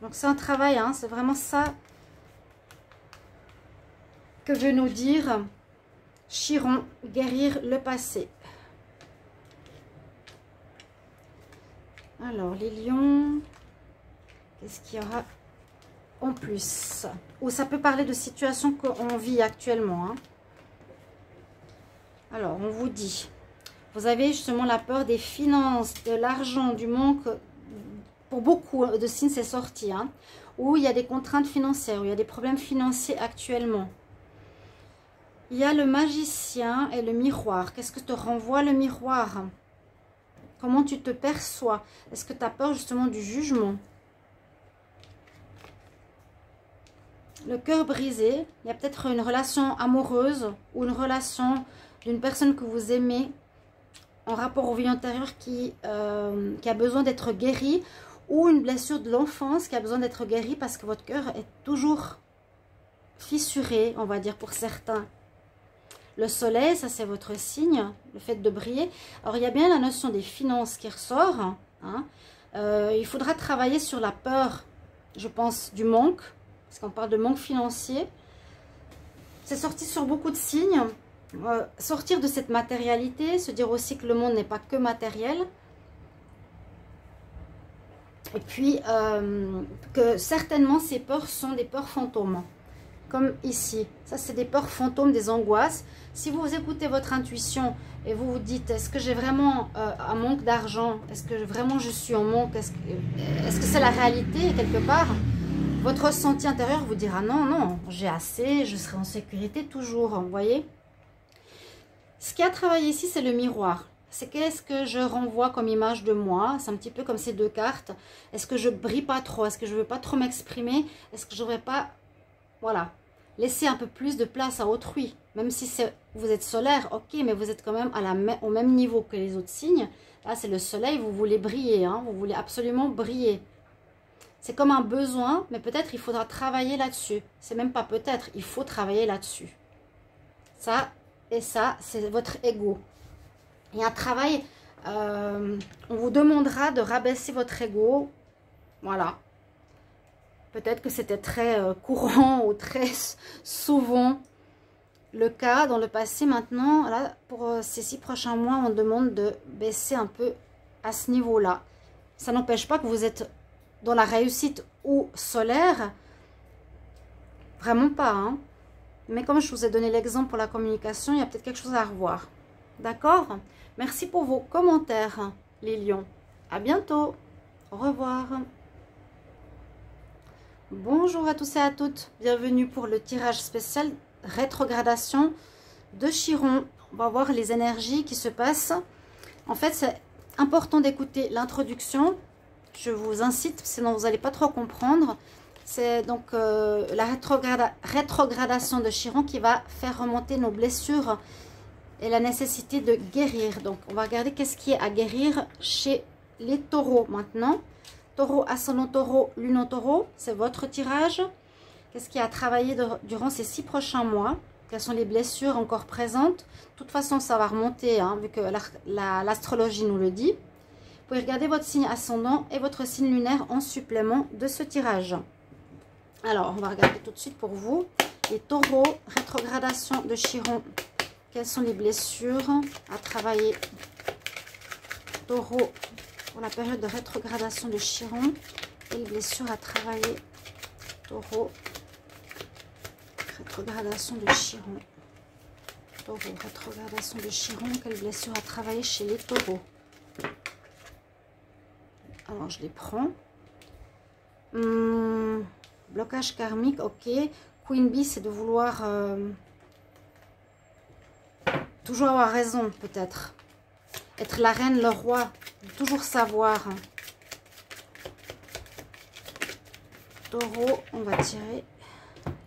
Donc, c'est un travail, hein, c'est vraiment ça que veut nous dire Chiron, guérir le passé. Alors, les lions, qu'est-ce qu'il y aura en plus? Ou ça peut parler de situations qu'on vit actuellement, hein. Alors, on vous dit, vous avez justement la peur des finances, de l'argent, du manque. Pour beaucoup de signes, c'est sorti. Hein, où il y a des contraintes financières, où il y a des problèmes financiers actuellement. Il y a le magicien et le miroir. Qu'est-ce que te renvoie le miroir? Comment tu te perçois? Est-ce que tu as peur justement du jugement? Le cœur brisé. Il y a peut-être une relation amoureuse ou une relation... d'une personne que vous aimez en rapport aux vies antérieures qui a besoin d'être guérie, ou une blessure de l'enfance qui a besoin d'être guérie parce que votre cœur est toujours fissuré, on va dire pour certains. Le soleil, ça c'est votre signe, le fait de briller. Alors il y a bien la notion des finances qui ressort. Hein. Il faudra travailler sur la peur, je pense, du manque, parce qu'on parle de manque financier. C'est sorti sur beaucoup de signes. Sortir de cette matérialité, se dire aussi que le monde n'est pas que matériel. Et puis, que certainement ces peurs sont des peurs fantômes. comme ici. Ça, c'est des peurs fantômes, des angoisses. Si vous écoutez votre intuition et vous vous dites, est-ce que j'ai vraiment un manque d'argent? Est-ce que vraiment je suis en manque? Est-ce que c'est la réalité quelque part? Votre ressenti intérieur vous dira, non, non, j'ai assez, je serai en sécurité toujours, vous voyez? Ce qui a travaillé ici, c'est le miroir. C'est qu'est-ce que je renvoie comme image de moi. C'est un petit peu comme ces deux cartes. Est-ce que je brille pas trop? Est-ce que je ne veux pas trop m'exprimer? Est-ce que je ne devrais pas, voilà, laisser un peu plus de place à autrui? Même si vous êtes solaire, ok, mais vous êtes quand même au même niveau que les autres signes. Là, c'est le soleil, vous voulez briller, hein, vous voulez absolument briller. C'est comme un besoin, mais peut-être il faudra travailler là-dessus. C'est même pas peut-être, il faut travailler là-dessus. Ça et ça, c'est votre ego. Il y a un travail, on vous demandera de rabaisser votre ego. Voilà. Peut-être que c'était très courant ou très souvent le cas dans le passé. Maintenant, là, pour ces 6 prochains mois, on demande de baisser un peu à ce niveau-là. Ça n'empêche pas que vous êtes dans la réussite ou solaire. Vraiment pas, hein. Mais comme je vous ai donné l'exemple pour la communication, il y a peut-être quelque chose à revoir. D'accord? Merci pour vos commentaires, les lions. À bientôt. Au revoir. Bonjour à tous et à toutes. Bienvenue pour le tirage spécial rétrogradation de Chiron. On va voir les énergies qui se passent. En fait, c'est important d'écouter l'introduction. Je vous incite, sinon vous n'allez pas trop comprendre. C'est donc la rétrogradation de Chiron qui va faire remonter nos blessures et la nécessité de guérir. Donc, on va regarder qu'est-ce qui est à guérir chez les taureaux maintenant. Taureau, ascendant taureau, lune en taureau, c'est votre tirage. Qu'est-ce qui est à travailler durant ces 6 prochains mois? Quelles sont les blessures encore présentes? De toute façon, ça va remonter, hein, vu que l'astrologie nous le dit. Vous pouvez regarder votre signe ascendant et votre signe lunaire en supplément de ce tirage. Alors, on va regarder tout de suite pour vous. Les taureaux, rétrogradation de Chiron. Quelles sont les blessures à travailler? Taureau, pour la période de rétrogradation de Chiron. Et les blessures à travailler. Taureau, rétrogradation de Chiron. Taureau, rétrogradation de Chiron. Quelles blessures à travailler chez les taureaux? Alors, je les prends. Blocage karmique, ok. Queen Bee, c'est de vouloir toujours avoir raison, peut-être. Être la reine, le roi, toujours savoir. Taureau, on va tirer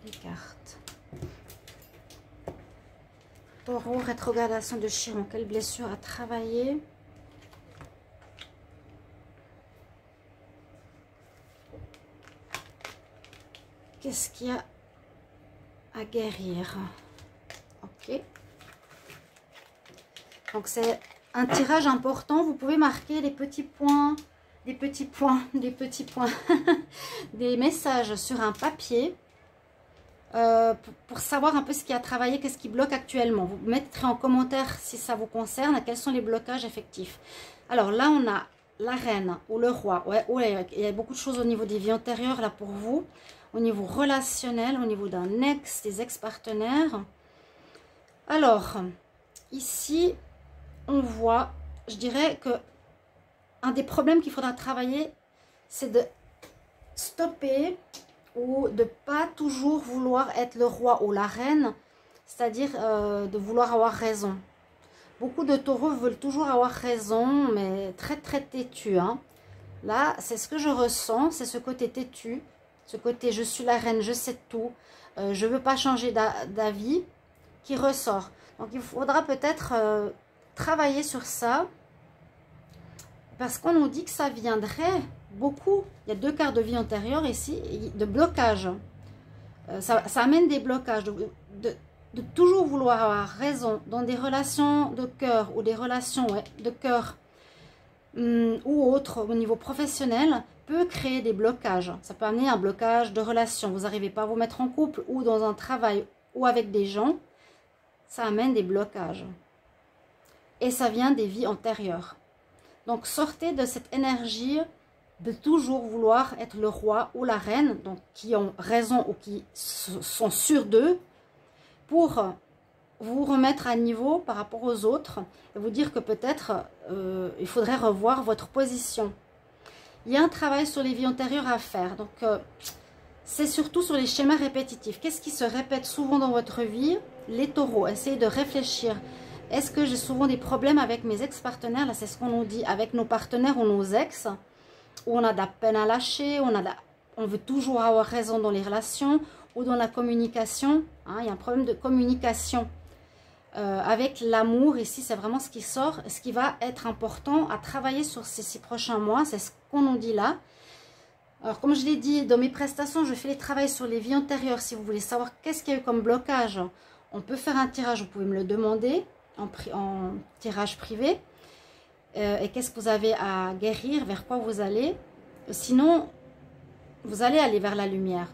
les cartes. Taureau, rétrogradation de Chiron. Quelle blessure à travailler? Qu'est-ce qu'il y a à guérir? Ok. Donc, c'est un tirage important. Vous pouvez marquer les petits points, des messages sur un papier pour savoir un peu ce qui a travaillé, qu'est-ce qui bloque actuellement. Vous mettrez en commentaire si ça vous concerne, quels sont les blocages effectifs. Alors là, on a la reine ou le roi. Ouais, il y a beaucoup de choses au niveau des vies antérieures là pour vous. Au niveau relationnel, au niveau d'un ex, des ex-partenaires. Alors, ici, on voit, je dirais que un des problèmes qu'il faudra travailler, c'est de stopper ou de pas toujours vouloir être le roi ou la reine, c'est-à-dire de vouloir avoir raison. Beaucoup de taureaux veulent toujours avoir raison, mais très très têtu, hein. Là, c'est ce que je ressens, c'est ce côté têtu. Ce côté, je suis la reine, je sais tout, je ne veux pas changer d'avis, qui ressort. Donc, il faudra peut-être travailler sur ça, parce qu'on nous dit que ça viendrait beaucoup. Il y a 2 quarts de vie antérieure ici, de blocage. Ça amène des blocages, de toujours vouloir avoir raison dans des relations de cœur ou des relations de cœur ou autres au niveau professionnel, peut créer des blocages. Ça peut amener un blocage de relation. Vous n'arrivez pas à vous mettre en couple ou dans un travail ou avec des gens. Ça amène des blocages. Et ça vient des vies antérieures. Donc sortez de cette énergie de toujours vouloir être le roi ou la reine, donc qui ont raison ou qui sont sûrs d'eux, pour vous remettre à niveau par rapport aux autres et vous dire que peut-être il faudrait revoir votre position. Il y a un travail sur les vies antérieures à faire, donc c'est surtout sur les schémas répétitifs. Qu'est-ce qui se répète souvent dans votre vie? Les taureaux, essayez de réfléchir. Est-ce que j'ai souvent des problèmes avec mes ex-partenaires? Là, c'est ce qu'on nous dit, avec nos partenaires ou nos ex, où on a de la peine à lâcher, on veut toujours avoir raison dans les relations ou dans la communication. Hein, il y a un problème de communication. Avec l'amour, ici, c'est vraiment ce qui sort, ce qui va être important à travailler sur ces 6 prochains mois. C'est ce qu'on nous dit là. Alors, comme je l'ai dit, dans mes prestations, je fais les travaux sur les vies antérieures. Si vous voulez savoir qu'est-ce qu'il y a eu comme blocage, on peut faire un tirage, vous pouvez me le demander en tirage privé. Et qu'est-ce que vous avez à guérir, vers quoi vous allez. Sinon, vous allez aller vers la lumière.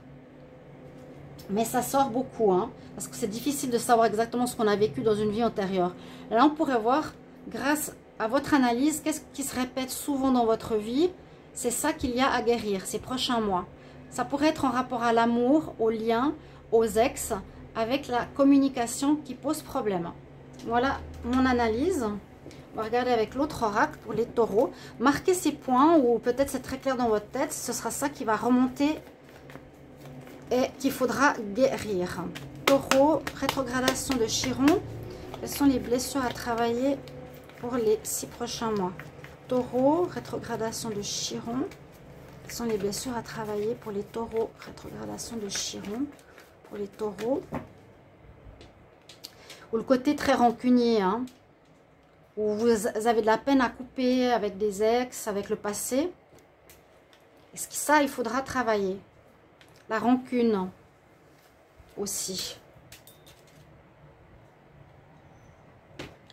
Mais ça sort beaucoup, hein, parce que c'est difficile de savoir exactement ce qu'on a vécu dans une vie antérieure. Là, on pourrait voir, grâce à votre analyse, qu'est-ce qui se répète souvent dans votre vie. C'est ça qu'il y a à guérir ces prochains mois. Ça pourrait être en rapport à l'amour, aux liens, aux ex, avec la communication qui pose problème. Voilà mon analyse. On va regarder avec l'autre oracle pour les taureaux. Marquez ces points, ou peut-être c'est très clair dans votre tête. Ce sera ça qui va remonter et qu'il faudra guérir. Taureau, rétrogradation de Chiron. Quelles sont les blessures à travailler pour les 6 prochains mois? Taureau, rétrogradation de Chiron. Quelles sont les blessures à travailler pour les taureaux? Rétrogradation de Chiron pour les taureaux. Ou le côté très rancunier, hein, où vous avez de la peine à couper avec des ex, avec le passé. Est-ce que ça, il faudra travailler? La rancune aussi.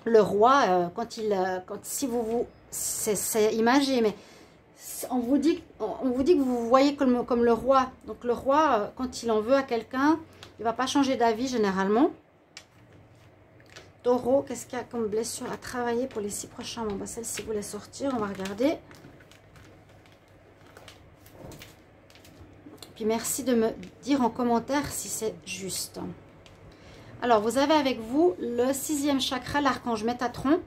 Le roi, si vous c'est imagé, mais on vous dit que vous vous voyez comme le roi. Donc le roi, quand il en veut à quelqu'un, il ne va pas changer d'avis généralement. Taureau, qu'est-ce qu'il y a comme blessure à travailler pour les 6 prochains mois? Celle-ci voulait sortir, on va regarder. Puis merci de me dire en commentaire si c'est juste. Alors, vous avez avec vous le 6e chakra, l'archange Métatron.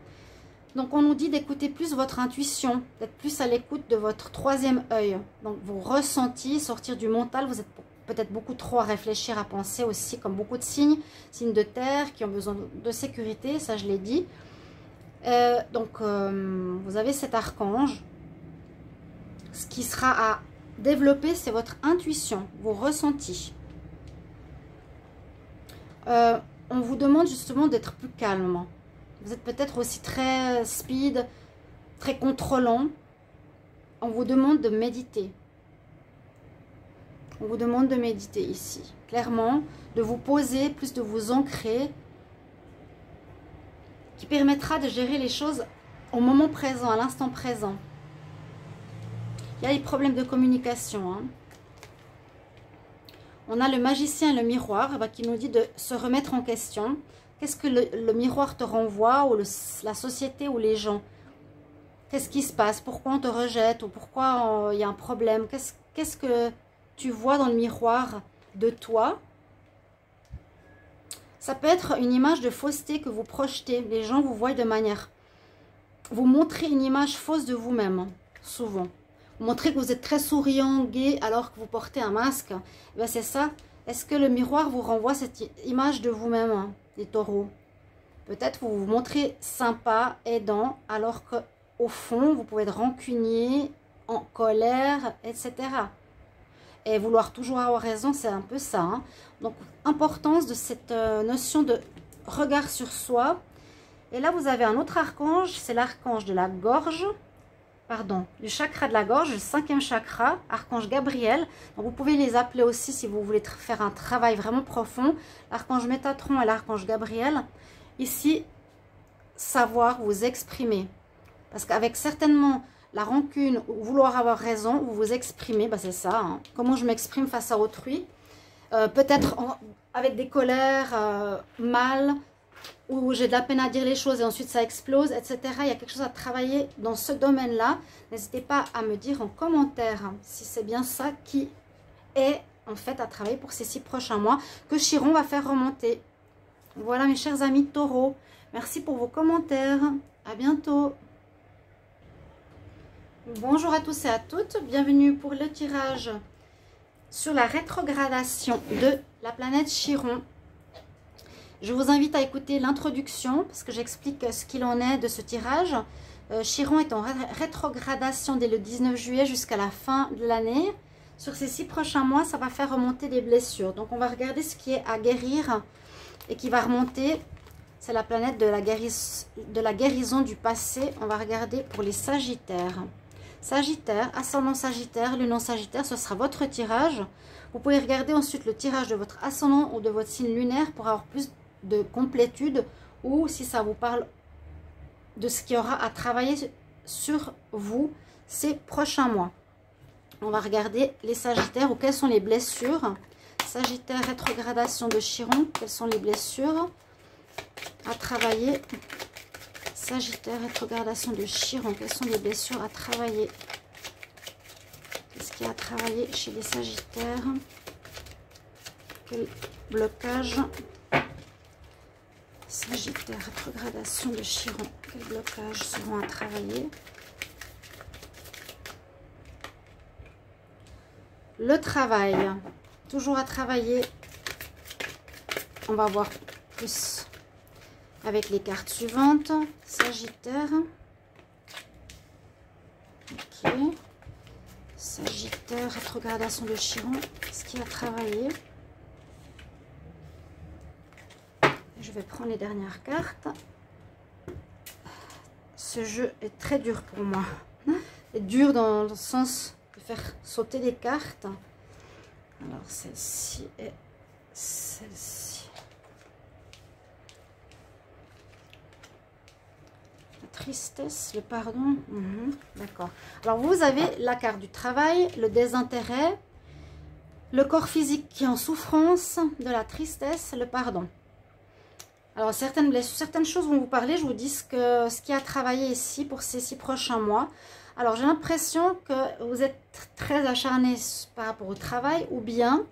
Donc, on nous dit d'écouter plus votre intuition, d'être plus à l'écoute de votre 3e œil. Donc, vos ressentis, sortir du mental. Vous êtes peut-être beaucoup trop à réfléchir, à penser aussi, comme beaucoup de signes de terre qui ont besoin de sécurité, ça je l'ai dit. Vous avez cet archange. Ce qui sera à développer, c'est votre intuition, vos ressentis. On vous demande justement d'être plus calme. Vous êtes peut-être aussi très speed, très contrôlant. On vous demande de méditer. On vous demande de méditer ici. Clairement, de vous poser, plus de vous ancrer, qui permettra de gérer les choses au moment présent, à l'instant présent. Il y a des problèmes de communication. Hein. On a le magicien et le miroir qui nous dit de se remettre en question. Qu'est-ce que le miroir te renvoie, ou la société ou les gens? Qu'est-ce qui se passe? Pourquoi on te rejette? Ou pourquoi il y a un problème? Qu'est-ce que tu vois dans le miroir de toi? Ça peut être une image de fausseté que vous projetez. Les gens vous voient de manière... Vous montrez une image fausse de vous-même, souvent. Vous montrez que vous êtes très souriant, gai, alors que vous portez un masque. Ben c'est ça. Est-ce que le miroir vous renvoie cette image de vous-même, hein, les taureaux? Peut-être vous vous montrez sympa, aidant, alors qu'au fond, vous pouvez être rancunier, en colère, etc. Et vouloir toujours avoir raison, c'est un peu ça. Hein. Donc, importance de cette notion de regard sur soi. Et là, vous avez un autre archange, c'est l'archange de la gorge. Pardon, le chakra de la gorge, le 5e chakra, archange Gabriel. Donc, vous pouvez les appeler aussi si vous voulez faire un travail vraiment profond. L'archange Métatron et l'archange Gabriel. Ici, savoir vous exprimer. Parce qu'avec certainement la rancune ou vouloir avoir raison, vous vous exprimez, ben c'est ça. Hein. Comment je m'exprime face à autrui. Peut-être avec des colères, mal, où j'ai de la peine à dire les choses et ensuite ça explose, etc. Il y a quelque chose à travailler dans ce domaine-là. N'hésitez pas à me dire en commentaire si c'est bien ça qui est en fait à travailler pour ces 6 prochains mois que Chiron va faire remonter. Voilà mes chers amis Taureau. Merci pour vos commentaires. À bientôt. Bonjour à tous et à toutes. Bienvenue pour le tirage sur la rétrogradation de la planète Chiron. Je vous invite à écouter l'introduction parce que j'explique ce qu'il en est de ce tirage. Chiron est en rétrogradation dès le 19 juillet jusqu'à la fin de l'année. Sur ces 6 prochains mois, ça va faire remonter des blessures. Donc on va regarder ce qui est à guérir et qui va remonter. C'est la planète de la guérison du passé. On va regarder pour les Sagittaires. Sagittaire, ascendant Sagittaire, lunan Sagittaire, ce sera votre tirage. Vous pouvez regarder ensuite le tirage de votre ascendant ou de votre signe lunaire pour avoir plus de complétude ou si ça vous parle de ce qu'il y aura à travailler sur vous ces prochains mois. On va regarder les Sagittaires ou quelles sont les blessures. Sagittaire, rétrogradation de Chiron, quelles sont les blessures à travailler. Sagittaire, rétrogradation de Chiron. Quelles sont les blessures à travailler? Qu'est-ce qu'il y a à travailler chez les Sagittaires? Quel blocage? Sagittaire, rétrogradation de Chiron. Quels blocages seront à travailler? Le travail. Toujours à travailler. On va voir plus avec les cartes suivantes. Sagittaire. Ok. Sagittaire, rétrogradation de Chiron. Qu'est-ce qu'il y a à travailler? Je vais prendre les dernières cartes. Ce jeu est très dur pour moi. Et dur dans le sens de faire sauter les cartes. Alors celle-ci et celle-ci. Tristesse, le pardon. D'accord. Alors, vous avez la carte du travail, le désintérêt, le corps physique qui est en souffrance, de la tristesse, le pardon. Alors, certaines blessures, certaines choses vont vous parler. Je vous dis ce qu'il y a à travailler ici pour ces 6 prochains mois. Alors, j'ai l'impression que vous êtes très acharné par rapport au travail ou bien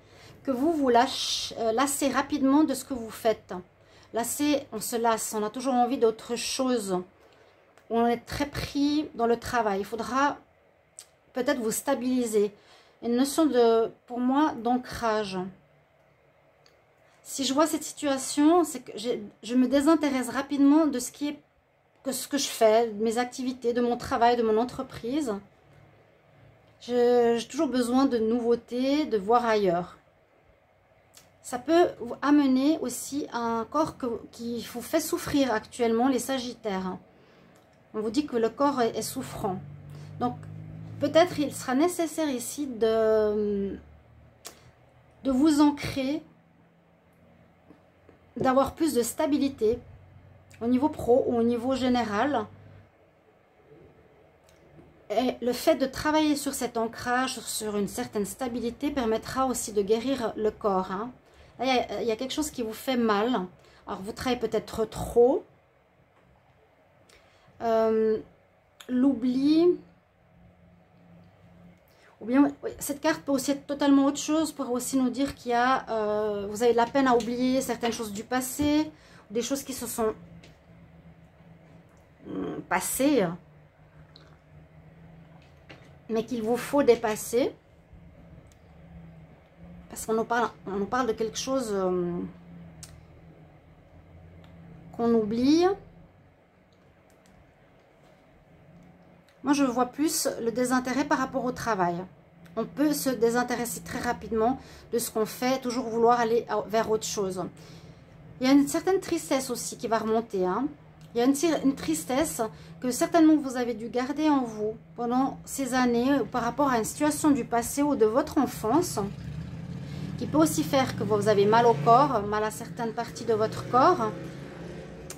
que vous vous lassez rapidement de ce que vous faites. Lasser, on se lasse, on a toujours envie d'autre chose. On est très pris dans le travail. Il faudra peut-être vous stabiliser. Une notion de, pour moi, d'ancrage. Si je vois cette situation, c'est que je me désintéresse rapidement de ce que je fais, de mes activités, de mon travail, de mon entreprise. J'ai toujours besoin de nouveautés, de voir ailleurs. Ça peut vous amener aussi à un corps qui vous fait souffrir actuellement, les Sagittaires. On vous dit que le corps est souffrant. Donc, peut-être il sera nécessaire ici de vous ancrer, d'avoir plus de stabilité au niveau pro ou au niveau général. Et le fait de travailler sur cet ancrage, sur une certaine stabilité, permettra aussi de guérir le corps. Hein. Là, il y a quelque chose qui vous fait mal. Alors, vous travaillez peut-être trop. L'oubli, ou bien cette carte peut aussi être totalement autre chose, pour aussi nous dire qu'il y a vous avez de la peine à oublier certaines choses du passé, des choses qui se sont passées mais qu'il vous faut dépasser parce qu'on nous parle de quelque chose qu'on oublie. Moi, je vois plus le désintérêt par rapport au travail. On peut se désintéresser très rapidement de ce qu'on fait, toujours vouloir aller vers autre chose. Il y a une certaine tristesse aussi qui va remonter. Hein. Il y a une tristesse que certainement vous avez dû garder en vous pendant ces années par rapport à une situation du passé ou de votre enfance, qui peut aussi faire que vous avez mal au corps, mal à certaines parties de votre corps.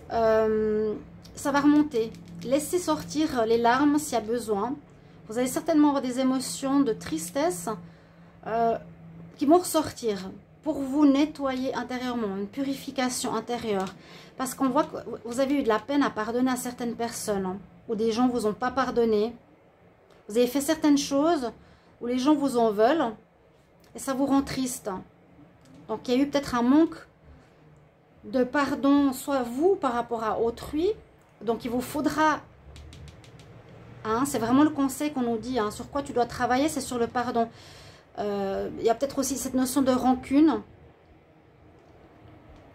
Ça va remonter. Laissez sortir les larmes s'il y a besoin. Vous allez certainement avoir des émotions de tristesse qui vont ressortir. pour vous nettoyer intérieurement, une purification intérieure. Parce qu'on voit que vous avez eu de la peine à pardonner à certaines personnes, hein, ou des gens ne vous ont pas pardonné. Vous avez fait certaines choses où les gens vous en veulent et ça vous rend triste. Donc il y a eu peut-être un manque de pardon, soit vous par rapport à autrui. Donc il vous faudra, hein, c'est vraiment le conseil qu'on nous dit, hein, sur quoi tu dois travailler, c'est sur le pardon. Il y a peut-être aussi cette notion de rancune.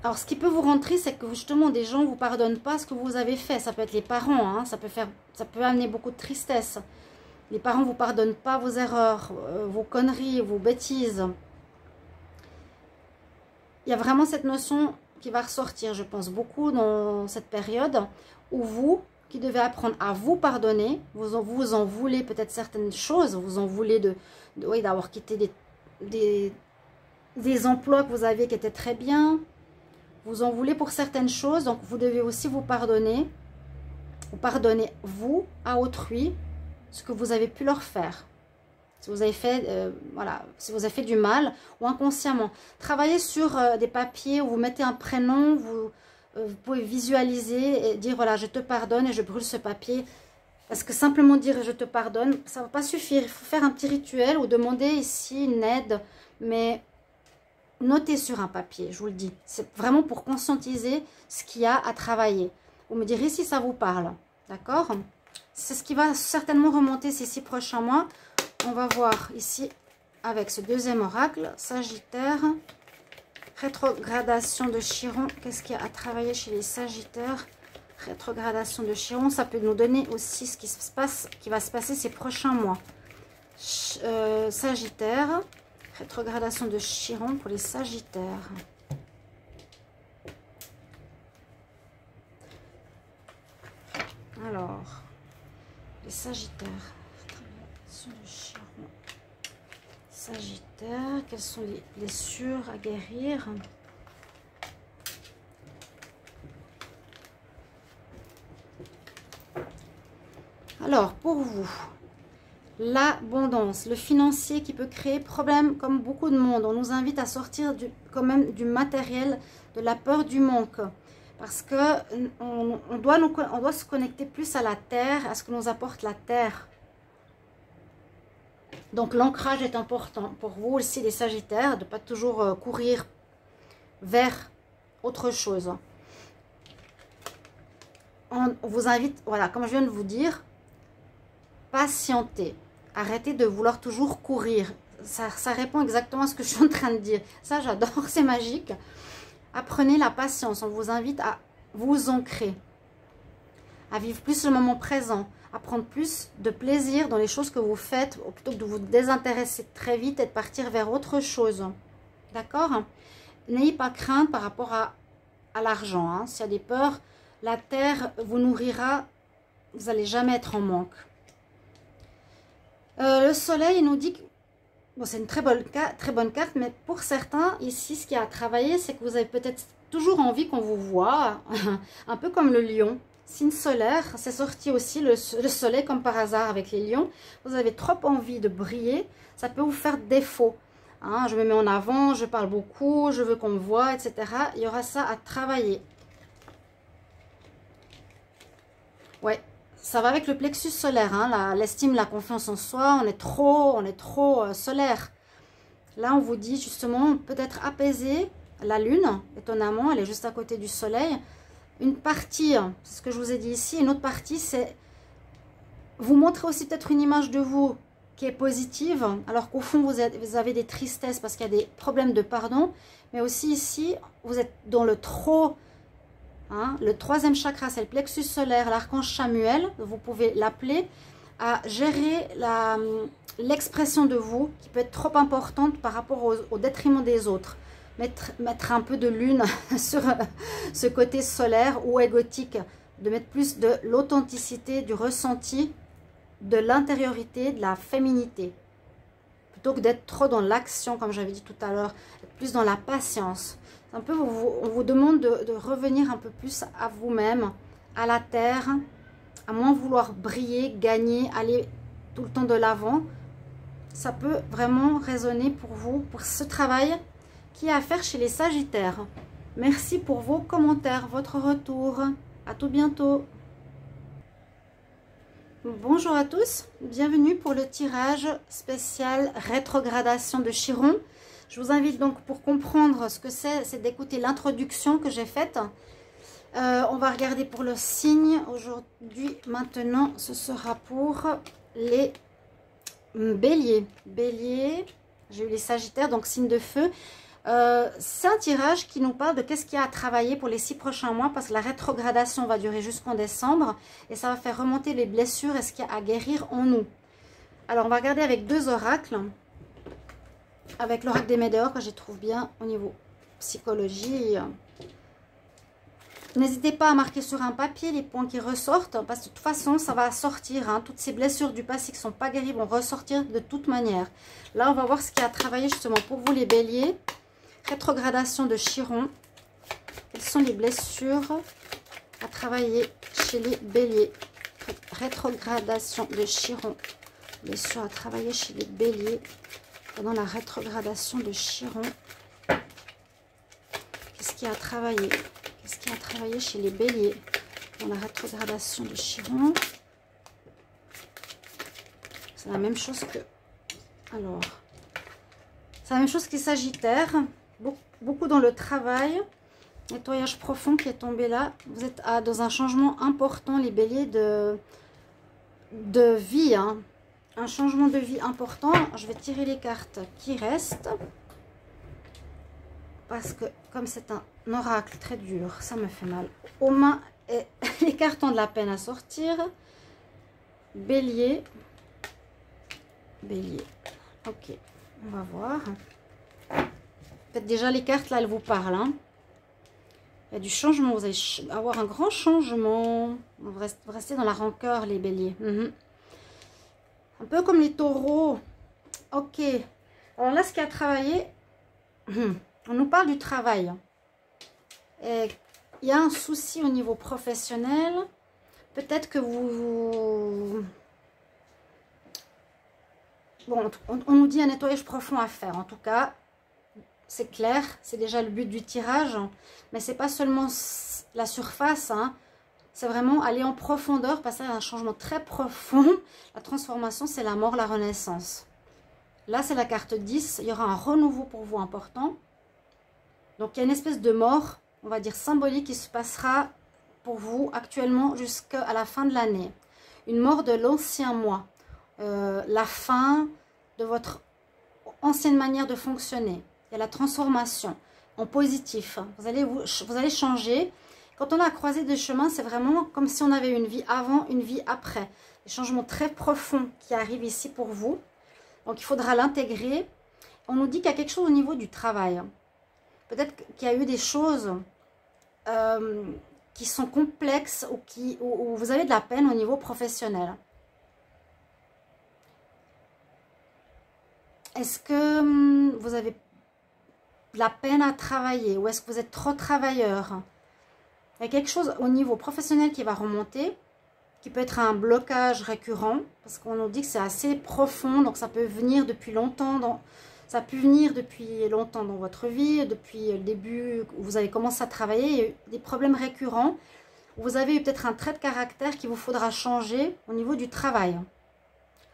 Alors ce qui peut vous rendre triste, c'est que justement des gens ne vous pardonnent pas ce que vous avez fait. Ça peut être les parents, hein, ça peut amener beaucoup de tristesse. Les parents ne vous pardonnent pas vos erreurs, vos conneries, vos bêtises. Il y a vraiment cette notion qui va ressortir, je pense, beaucoup dans cette période où vous, qui devez apprendre à vous pardonner, vous en voulez peut-être certaines choses, vous en voulez oui, d'avoir quitté des emplois que vous aviez qui étaient très bien, vous en voulez pour certaines choses, donc vous devez aussi vous pardonner, vous à autrui, ce que vous avez pu leur faire. Si vous avez fait, voilà, si vous avez fait du mal ou inconsciemment. Travaillez sur des papiers où vous mettez un prénom, vous pouvez visualiser et dire voilà, je te pardonne et je brûle ce papier. Parce que simplement dire je te pardonne, ça ne va pas suffire. Il faut faire un petit rituel ou demander ici une aide, mais notez sur un papier, je vous le dis. C'est vraiment pour conscientiser ce qu'il y a à travailler. Vous me direz si ça vous parle, d'accord? C'est ce qui va certainement remonter ces 6 prochains mois. On va voir ici avec ce deuxième oracle, Sagittaire, rétrogradation de Chiron. Qu'est-ce qu'il y a à travailler chez les Sagittaires? Rétrogradation de Chiron, ça peut nous donner aussi ce qui va se passer ces prochains mois. Sagittaire, rétrogradation de Chiron pour les Sagittaires. Alors, les Sagittaires, rétrogradation de Chiron. Sagittaire, quelles sont les blessures à guérir? Alors, pour vous, l'abondance, le financier qui peut créer problème comme beaucoup de monde. On nous invite à sortir quand même du matériel, de la peur du manque. Parce que on doit se connecter plus à la terre, à ce que nous apporte la terre. Donc l'ancrage est important pour vous aussi les Sagittaires, de ne pas toujours courir vers autre chose. On vous invite, voilà, comme je viens de vous dire, patientez. Arrêtez de vouloir toujours courir. Ça répond exactement à ce que je suis en train de dire. Ça, j'adore, c'est magique. Apprenez la patience. On vous invite à vous ancrer, à vivre plus le moment présent, à prendre plus de plaisir dans les choses que vous faites, plutôt que de vous désintéresser très vite et de partir vers autre chose. D'accord? N'ayez pas crainte par rapport à l'argent. Hein. S'il y a des peurs, la terre vous nourrira. Vous n'allez jamais être en manque. Le soleil, il nous dit que bon, c'est une très bonne carte, mais pour certains, ici, ce qu'il y a à travailler, c'est que vous avez peut-être toujours envie qu'on vous voit, un peu comme le lion. Signe solaire, c'est sorti aussi le soleil comme par hasard avec les lions. Vous avez trop envie de briller, ça peut vous faire défaut. Hein, je me mets en avant, je parle beaucoup, je veux qu'on me voit, etc. Il y aura ça à travailler. Ouais. Ça va avec le plexus solaire, hein, l'estime, la confiance en soi, on est trop solaire. Là, on vous dit justement, peut-être apaiser la lune, étonnamment, elle est juste à côté du soleil. Une partie, c'est ce que je vous ai dit ici, une autre partie, c'est vous montrer aussi peut-être une image de vous qui est positive, alors qu'au fond, vous avez des tristesses parce qu'il y a des problèmes de pardon, mais aussi ici, vous êtes dans le trop. Hein, le troisième chakra, c'est le plexus solaire, l'archange Chamuel, vous pouvez l'appeler, à gérer l'expression de vous qui peut être trop importante par rapport au détriment des autres. Mettre un peu de lune sur ce côté solaire ou égotique, de mettre plus de l'authenticité, du ressenti, de l'intériorité, de la féminité. Plutôt que d'être trop dans l'action, comme j'avais dit tout à l'heure, être plus dans la patience. Un peu, on vous demande de revenir un peu plus à vous-même, à la terre, à moins vouloir briller, gagner, aller tout le temps de l'avant. Ça peut vraiment résonner pour vous, pour ce travail qui est à faire chez les Sagittaires. Merci pour vos commentaires, votre retour. À tout bientôt. Bonjour à tous, bienvenue pour le tirage spécial rétrogradation de Chiron. Je vous invite donc, pour comprendre ce que c'est d'écouter l'introduction que j'ai faite. On va regarder pour le signe. Aujourd'hui, maintenant, ce sera pour les béliers. Béliers, j'ai eu les Sagittaires, donc signe de feu. C'est un tirage qui nous parle de qu'est-ce qu'il y a à travailler pour les 6 prochains mois, parce que la rétrogradation va durer jusqu'en décembre et ça va faire remonter les blessures et ce qu'il y a à guérir en nous. Alors, on va regarder avec 2 oracles. Avec l'oracle des Médéors, que je trouve bien au niveau psychologie. N'hésitez pas à marquer sur un papier les points qui ressortent, parce que de toute façon, ça va sortir. Hein. Toutes ces blessures du passé qui ne sont pas guéries vont ressortir de toute manière. Là, on va voir ce qu'il y a à travailler justement pour vous les béliers. Rétrogradation de Chiron. Quelles sont les blessures à travailler chez les béliers? Rétrogradation de Chiron. Blessures à travailler chez les béliers pendant la rétrogradation de Chiron. Qu'est-ce qu'il y a à travailler? Qu'est-ce qu'il y a à travailler chez les béliers dans la rétrogradation de Chiron? C'est la même chose que... Alors, c'est la même chose que les Sagittaires. Beaucoup dans le travail. Nettoyage profond qui est tombé là. Vous êtes dans un changement important, les béliers, de vie. Hein. Un changement de vie important. Je vais tirer les cartes qui restent. Parce que comme c'est un oracle très dur, ça me fait mal aux mains. Et les cartes ont de la peine à sortir. Bélier. Bélier. Ok, on va voir. Déjà les cartes là elles vous parlent hein. Il y a du changement, vous allez avoir un grand changement. Vous restez dans la rancœur les béliers. Un peu comme les taureaux. Ok, alors là ce qu'il y a à travailler, on nous parle du travail. Et il y a un souci au niveau professionnel. Peut-être que vous... Bon, on nous dit un nettoyage profond à faire en tout cas. C'est clair, c'est déjà le but du tirage, mais c'est pas seulement la surface, hein. C'est vraiment aller en profondeur, passer à un changement très profond. La transformation, c'est la mort, la renaissance. Là, c'est la carte 10, il y aura un renouveau pour vous important. Donc, il y a une espèce de mort, on va dire symbolique, qui se passera pour vous actuellement jusqu'à la fin de l'année. Une mort de l'ancien moi, la fin de votre ancienne manière de fonctionner. Il y a la transformation en positif. Vous allez changer. Quand on a croisé des chemins, c'est vraiment comme si on avait une vie avant, une vie après. Des changements très profonds qui arrivent ici pour vous. Donc, il faudra l'intégrer. On nous dit qu'il y a quelque chose au niveau du travail. Peut-être qu'il y a eu des choses qui sont complexes ou où vous avez de la peine au niveau professionnel. Est-ce que vous avez la peine à travailler ou est-ce que vous êtes trop travailleur? Il y a quelque chose au niveau professionnel qui va remonter, qui peut être un blocage récurrent, parce qu'on nous dit que c'est assez profond, donc ça peut venir depuis longtemps, ça peut venir depuis longtemps dans votre vie, depuis le début où vous avez commencé à travailler, il y a eu des problèmes récurrents, vous avez eu peut-être un trait de caractère qu'il vous faudra changer au niveau du travail.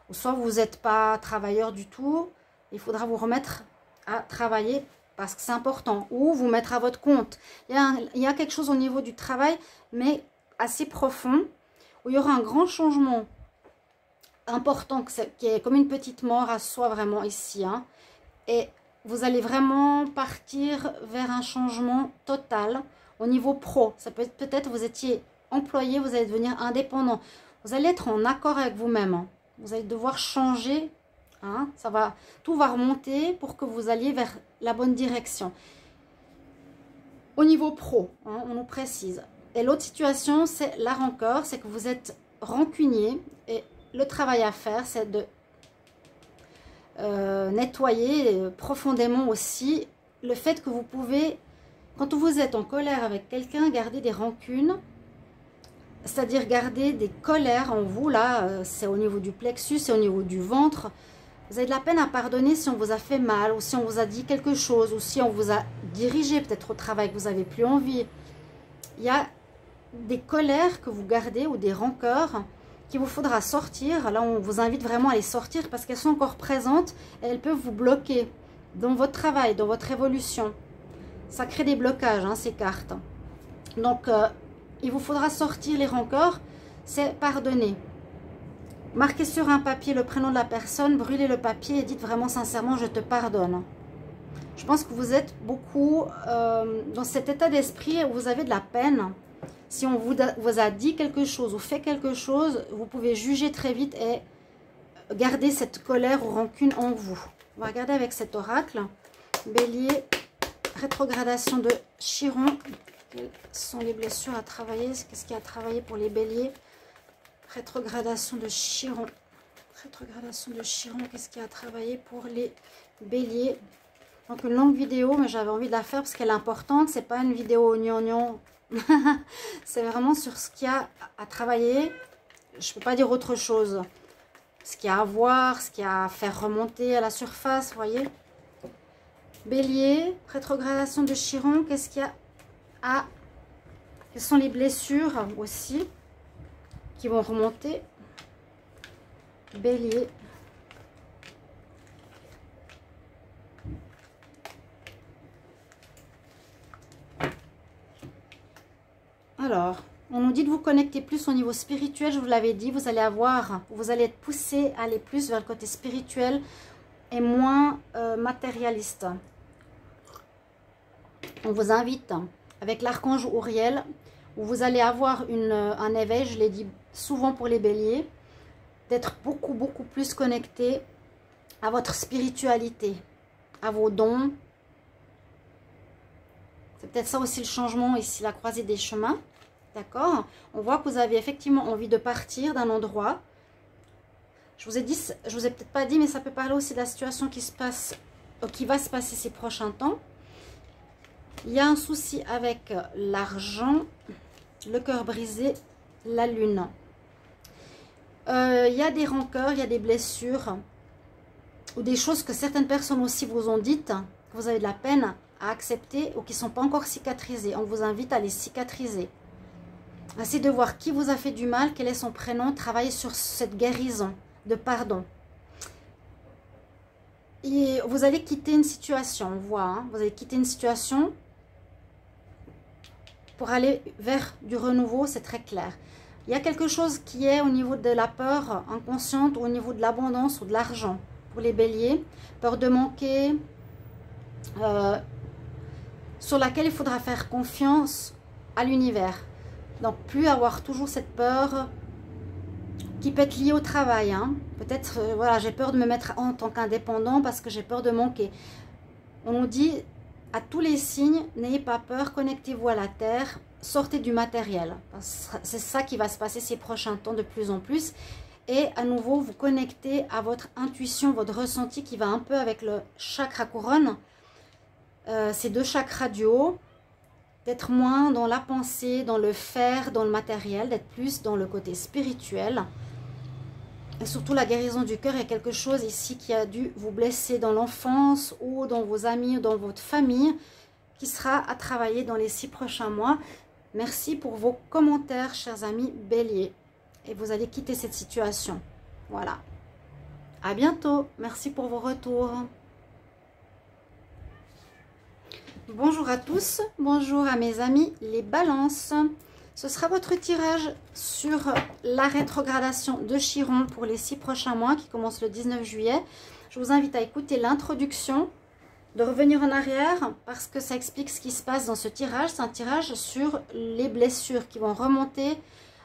Ou soit vous n'êtes pas travailleur du tout, il faudra vous remettre à travailler parce que c'est important, ou vous mettre à votre compte. Il y a quelque chose au niveau du travail, mais assez profond, où il y aura un grand changement important, qui est comme une petite mort à soi vraiment ici. Hein. Et vous allez vraiment partir vers un changement total au niveau pro. Ça peut être peut-être vous étiez employé, vous allez devenir indépendant. Vous allez être en accord avec vous-même. Hein. Vous allez devoir changer. Hein, tout va remonter pour que vous alliez vers la bonne direction. Au niveau pro, hein, on nous précise. Et l'autre situation, c'est la rancœur, c'est que vous êtes rancunier et le travail à faire, c'est de nettoyer profondément aussi le fait que vous pouvez, quand vous êtes en colère avec quelqu'un, garder des rancunes, c'est-à-dire garder des colères en vous, là, c'est au niveau du plexus, c'est au niveau du ventre. Vous avez de la peine à pardonner si on vous a fait mal, ou si on vous a dit quelque chose, ou si on vous a dirigé peut-être au travail que vous n'avez plus envie. Il y a des colères que vous gardez ou des rancœurs qu'il vous faudra sortir. Là, on vous invite vraiment à les sortir parce qu'elles sont encore présentes et elles peuvent vous bloquer dans votre travail, dans votre évolution. Ça crée des blocages, hein, ces cartes. Donc, il vous faudra sortir les rancœurs, c'est pardonner. Marquez sur un papier le prénom de la personne, brûlez le papier et dites vraiment sincèrement « je te pardonne ». Je pense que vous êtes beaucoup dans cet état d'esprit où vous avez de la peine. Si on vous a dit quelque chose ou fait quelque chose, vous pouvez juger très vite et garder cette colère ou rancune en vous. On va regarder avec cet oracle. Bélier, rétrogradation de Chiron. Quelles sont les blessures à travailler? Qu'est-ce qui a travaillé pour les béliers? Rétrogradation de Chiron. Rétrogradation de Chiron. Qu'est-ce qui a travaillé pour les béliers? Donc une longue vidéo, mais j'avais envie de la faire parce qu'elle est importante. C'est pas une vidéo gnangnan. C'est vraiment sur ce qu'il y a à travailler. Je ne peux pas dire autre chose. Ce qu'il y a à voir, ce qu'il y a à faire remonter à la surface, vous voyez. Bélier, rétrogradation de Chiron. Qu'est-ce qu'il y a à... Quelles sont les blessures aussi qui vont remonter? Bélier. Alors, on nous dit de vous connecter plus au niveau spirituel, je vous l'avais dit, vous allez être poussé à aller plus vers le côté spirituel et moins matérialiste. On vous invite avec l'archange Uriel, où vous allez avoir un éveil, je l'ai dit souvent pour les béliers, d'être beaucoup plus connecté à votre spiritualité, à vos dons. C'est peut-être ça aussi le changement ici, la croisée des chemins. D'accord? On voit que vous avez effectivement envie de partir d'un endroit. Je vous ai peut-être pas dit, mais ça peut parler aussi de la situation qui va se passer ces prochains temps. Il y a un souci avec l'argent, le cœur brisé, la lune. Il y a des rancœurs, il y a des blessures, ou des choses que certaines personnes aussi vous ont dites, que vous avez de la peine à accepter ou qui ne sont pas encore cicatrisées. On vous invite à les cicatriser. Essayez de voir qui vous a fait du mal, quel est son prénom, travaillez sur cette guérison de pardon. Et vous allez quitter une situation, on voit, hein, vous allez quitter une situation pour aller vers du renouveau, c'est très clair. Il y a quelque chose qui est au niveau de la peur inconsciente, au niveau de l'abondance ou de l'argent. Pour les béliers, peur de manquer, sur laquelle il faudra faire confiance à l'univers. Donc, plus avoir toujours cette peur qui peut être liée au travail. Hein. Peut-être, voilà, j'ai peur de me mettre en tant qu'indépendant parce que j'ai peur de manquer. On nous dit, à tous les signes, n'ayez pas peur, connectez-vous à la terre, sortez du matériel. C'est ça qui va se passer ces prochains temps de plus en plus. Et à nouveau, vous connectez à votre intuition, votre ressenti qui va un peu avec le chakra couronne. Ces deux chakras du haut. D'être moins dans la pensée, dans le faire, dans le matériel, d'être plus dans le côté spirituel. Et surtout la guérison du cœur est quelque chose ici qui a dû vous blesser dans l'enfance ou dans vos amis ou dans votre famille, qui sera à travailler dans les 6 prochains mois. Merci pour vos commentaires, chers amis béliers. Et vous allez quitter cette situation. Voilà. À bientôt. Merci pour vos retours. Bonjour à tous, bonjour à mes amis les balances. Ce sera votre tirage sur la rétrogradation de Chiron pour les 6 prochains mois qui commence le 19 juillet. Je vous invite à écouter l'introduction, de revenir en arrière parce que ça explique ce qui se passe dans ce tirage. C'est un tirage sur les blessures qui vont remonter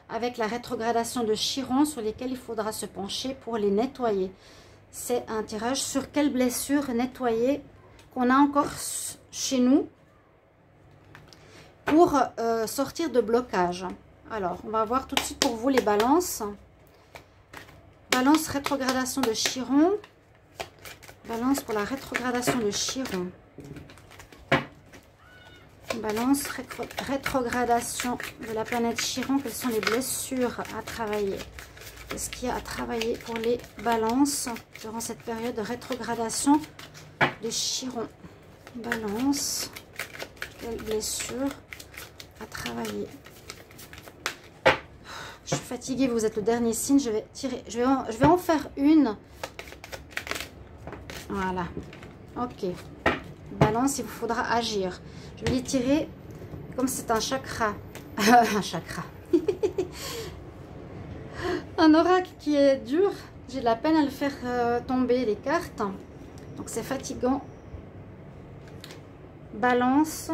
avec la rétrogradation de Chiron sur lesquelles il faudra se pencher pour les nettoyer. C'est un tirage sur quelles blessures nettoyer qu'on a encore chez nous pour sortir de blocage. Alors, on va voir tout de suite pour vous les balances. Balance rétrogradation de Chiron. Balance pour la rétrogradation de Chiron. Balance rétrogradation de la planète Chiron. Quelles sont les blessures à travailler? Qu'est-ce qu'il y a à travailler pour les balances durant cette période de rétrogradation de Chiron? Balance, quelle blessure à travailler? Je suis fatiguée, vous êtes le dernier signe, je vais tirer, je vais en faire une. Voilà, ok. Balance, il vous faudra agir. Je vais les tirer comme c'est un chakra. Un chakra. Un oracle qui est dur. J'ai de la peine à le faire tomber les cartes. Donc c'est fatigant. Balance.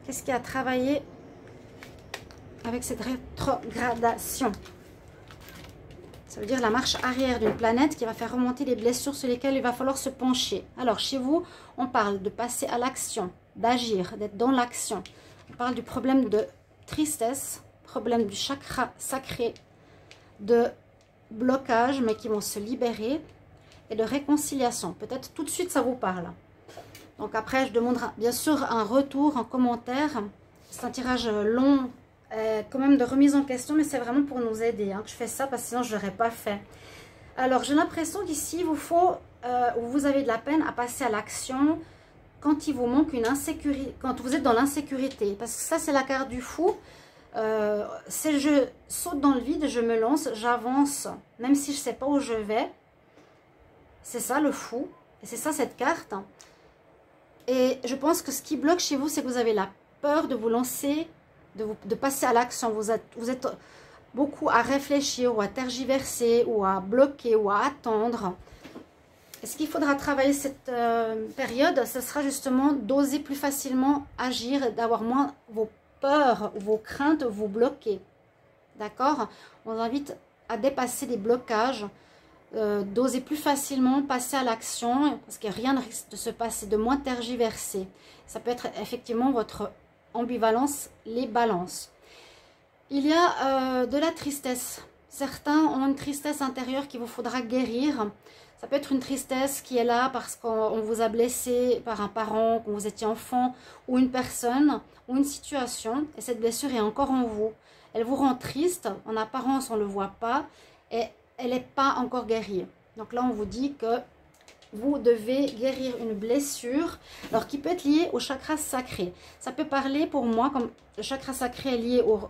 Qu'est-ce qu'il y a à travailler avec cette rétrogradation? Ça veut dire la marche arrière d'une planète qui va faire remonter les blessures sur lesquelles il va falloir se pencher. Alors, chez vous, on parle de passer à l'action, d'agir, d'être dans l'action. On parle du problème de tristesse, problème du chakra sacré, de blocage, mais qui vont se libérer, et de réconciliation. Peut-être tout de suite, ça vous parle. Donc après, je demande bien sûr un retour, un commentaire. C'est un tirage long, quand même de remise en question, mais c'est vraiment pour nous aider que je fais ça, parce que sinon je n'aurais pas fait. Alors j'ai l'impression qu'ici, vous avez de la peine à passer à l'action quand il vous manque une insécurité, quand vous êtes dans l'insécurité. Parce que ça, c'est la carte du fou. C'est je saute dans le vide, je me lance, j'avance, même si je ne sais pas où je vais. C'est ça le fou, et c'est ça cette carte. Et je pense que ce qui bloque chez vous, c'est que vous avez la peur de vous lancer, de passer à l'action. Vous êtes beaucoup à réfléchir ou à tergiverser ou à bloquer ou à attendre. Et ce qu'il faudra travailler cette période, ce sera justement d'oser plus facilement agir et d'avoir moins vos peurs, vos craintes, vous bloquer. D'accord? On vous invite à dépasser les blocages, d'oser plus facilement passer à l'action, parce que rien ne risque de se passer, de moins tergiverser. Ça peut être effectivement votre ambivalence, les balances. Il y a de la tristesse. Certains ont une tristesse intérieure qu'il vous faudra guérir. Ça peut être une tristesse qui est là parce qu'on vous a blessé par un parent, quand vous étiez enfant, ou une personne, ou une situation, et cette blessure est encore en vous. Elle vous rend triste, en apparence on ne le voit pas, et elle n'est pas encore guérie. Donc là on vous dit que vous devez guérir une blessure, alors qui peut être liée au chakra sacré. Ça peut parler pour moi, comme le chakra sacré est lié au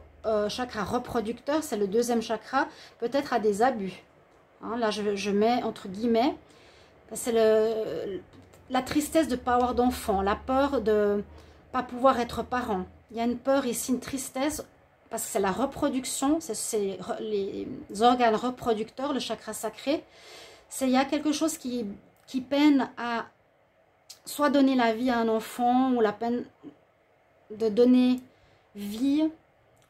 chakra reproducteur, c'est le deuxième chakra, peut-être à des abus. Là je mets entre guillemets, c'est la tristesse de ne pas avoir d'enfant, la peur de ne pas pouvoir être parent. Il y a une peur ici, une tristesse, parce que c'est la reproduction, c'est les organes reproducteurs, le chakra sacré. Il y a quelque chose qui peine à soit donner la vie à un enfant, ou la peine de donner vie,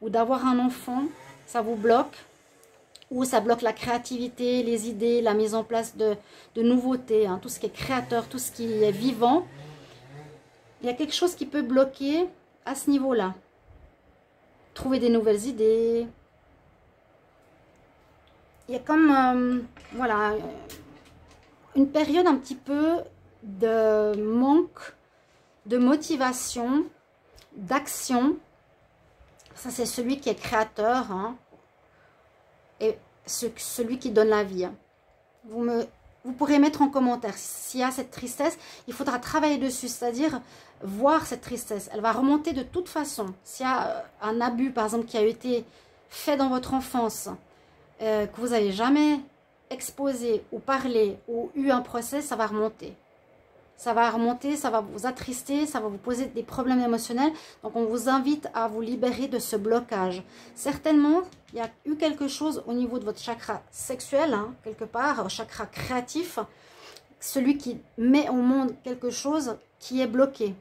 ou d'avoir un enfant, ça vous bloque, ou ça bloque la créativité, les idées, la mise en place de nouveautés, tout ce qui est créateur, tout ce qui est vivant. Il y a quelque chose qui peut bloquer à ce niveau-là. Trouver des nouvelles idées. Il y a comme, voilà, une période un petit peu de manque de motivation, d'action. Ça, c'est celui qui est créateur, et celui qui donne la vie. Vous pourrez mettre en commentaire s'il y a cette tristesse. Il faudra travailler dessus, c'est-à-dire voir cette tristesse. Elle va remonter de toute façon. S'il y a un abus, par exemple, qui a été fait dans votre enfance, que vous n'avez jamais exposé ou parlé ou eu un procès, ça va remonter. Ça va remonter, ça va vous attrister, ça va vous poser des problèmes émotionnels. Donc, on vous invite à vous libérer de ce blocage. Certainement, il y a eu quelque chose au niveau de votre chakra sexuel, quelque part, chakra créatif, celui qui met au monde quelque chose qui est bloqué.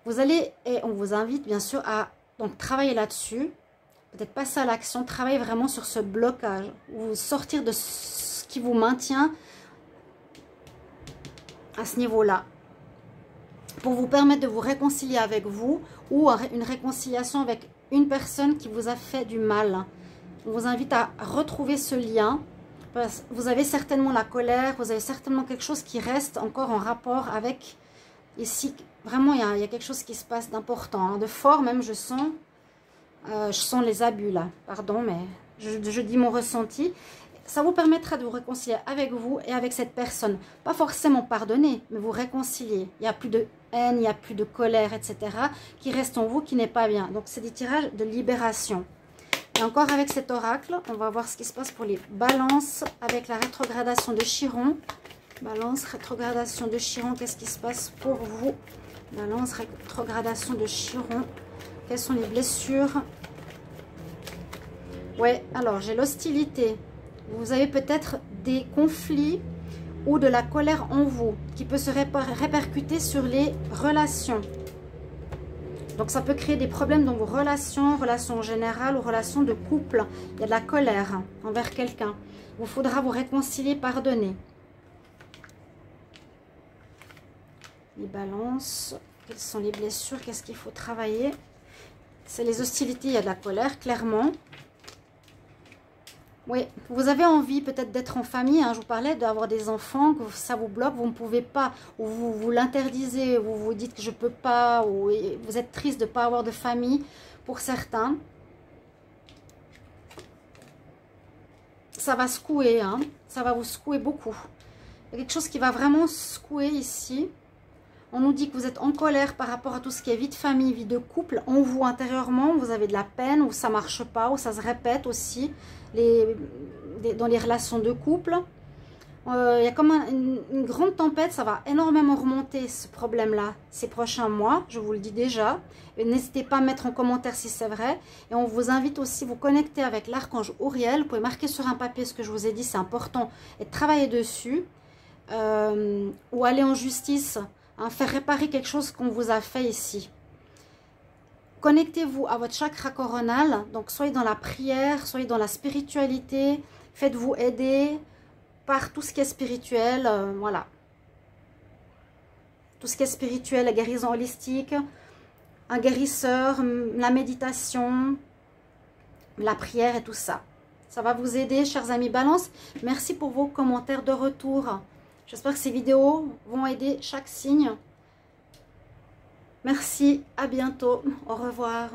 Vous allez, et on vous invite bien sûr à donc travailler là-dessus, peut-être passer à l'action, travailler vraiment sur ce blocage, ou sortir de ce qui vous maintient à ce niveau-là, pour vous permettre de vous réconcilier avec vous, ou une réconciliation avec une personne qui vous a fait du mal. On vous invite à retrouver ce lien. Vous avez certainement la colère, vous avez certainement quelque chose qui reste encore en rapport avec, ici, vraiment il y a quelque chose qui se passe d'important, de fort même, je sens les abus là, pardon, mais je dis mon ressenti. Ça vous permettra de vous réconcilier avec vous et avec cette personne. Pas forcément pardonner, mais vous réconcilier. Il n'y a plus de haine, il n'y a plus de colère, etc. qui reste en vous, qui n'est pas bien. Donc, c'est des tirages de libération. Et encore avec cet oracle, on va voir ce qui se passe pour les balances avec la rétrogradation de Chiron. Balance, rétrogradation de Chiron, qu'est-ce qui se passe pour vous? Balance, rétrogradation de Chiron. Quelles sont les blessures? Ouais, alors j'ai l'hostilité. Vous avez peut-être des conflits ou de la colère en vous qui peut se répercuter sur les relations. Donc ça peut créer des problèmes dans vos relations, relations générales ou relations de couple. Il y a de la colère envers quelqu'un. Il vous faudra vous réconcilier, pardonner. Les balances, quelles sont les blessures, qu'est-ce qu'il faut travailler? C'est les hostilités, il y a de la colère, clairement. Oui, vous avez envie peut-être d'être en famille, hein, je vous parlais d'avoir des enfants, que ça vous bloque, vous ne pouvez pas, ou vous l'interdisez, vous vous dites que je ne peux pas, ou vous êtes triste de ne pas avoir de famille pour certains. Ça va secouer, hein, ça va vous secouer beaucoup. Il y a quelque chose qui va vraiment secouer ici. On nous dit que vous êtes en colère par rapport à tout ce qui est vie de famille, vie de couple. En vous, intérieurement, vous avez de la peine, ou ça ne marche pas, ou ça se répète aussi dans les relations de couple. Il y a comme une grande tempête, ça va énormément remonter ce problème-là ces prochains mois, je vous le dis déjà. N'hésitez pas à mettre en commentaire si c'est vrai. Et on vous invite aussi à vous connecter avec l'archange Uriel. Vous pouvez marquer sur un papier ce que je vous ai dit, c'est important, et travailler dessus. Ou aller en justice. Hein, faire réparer quelque chose qu'on vous a fait ici. Connectez-vous à votre chakra coronal. Donc, soyez dans la prière, soyez dans la spiritualité. Faites-vous aider par tout ce qui est spirituel. Voilà. Tout ce qui est spirituel, la guérison holistique, un guérisseur, la méditation, la prière et tout ça. Ça va vous aider, chers amis Balance. Merci pour vos commentaires de retour. J'espère que ces vidéos vont aider chaque signe. Merci, à bientôt, au revoir.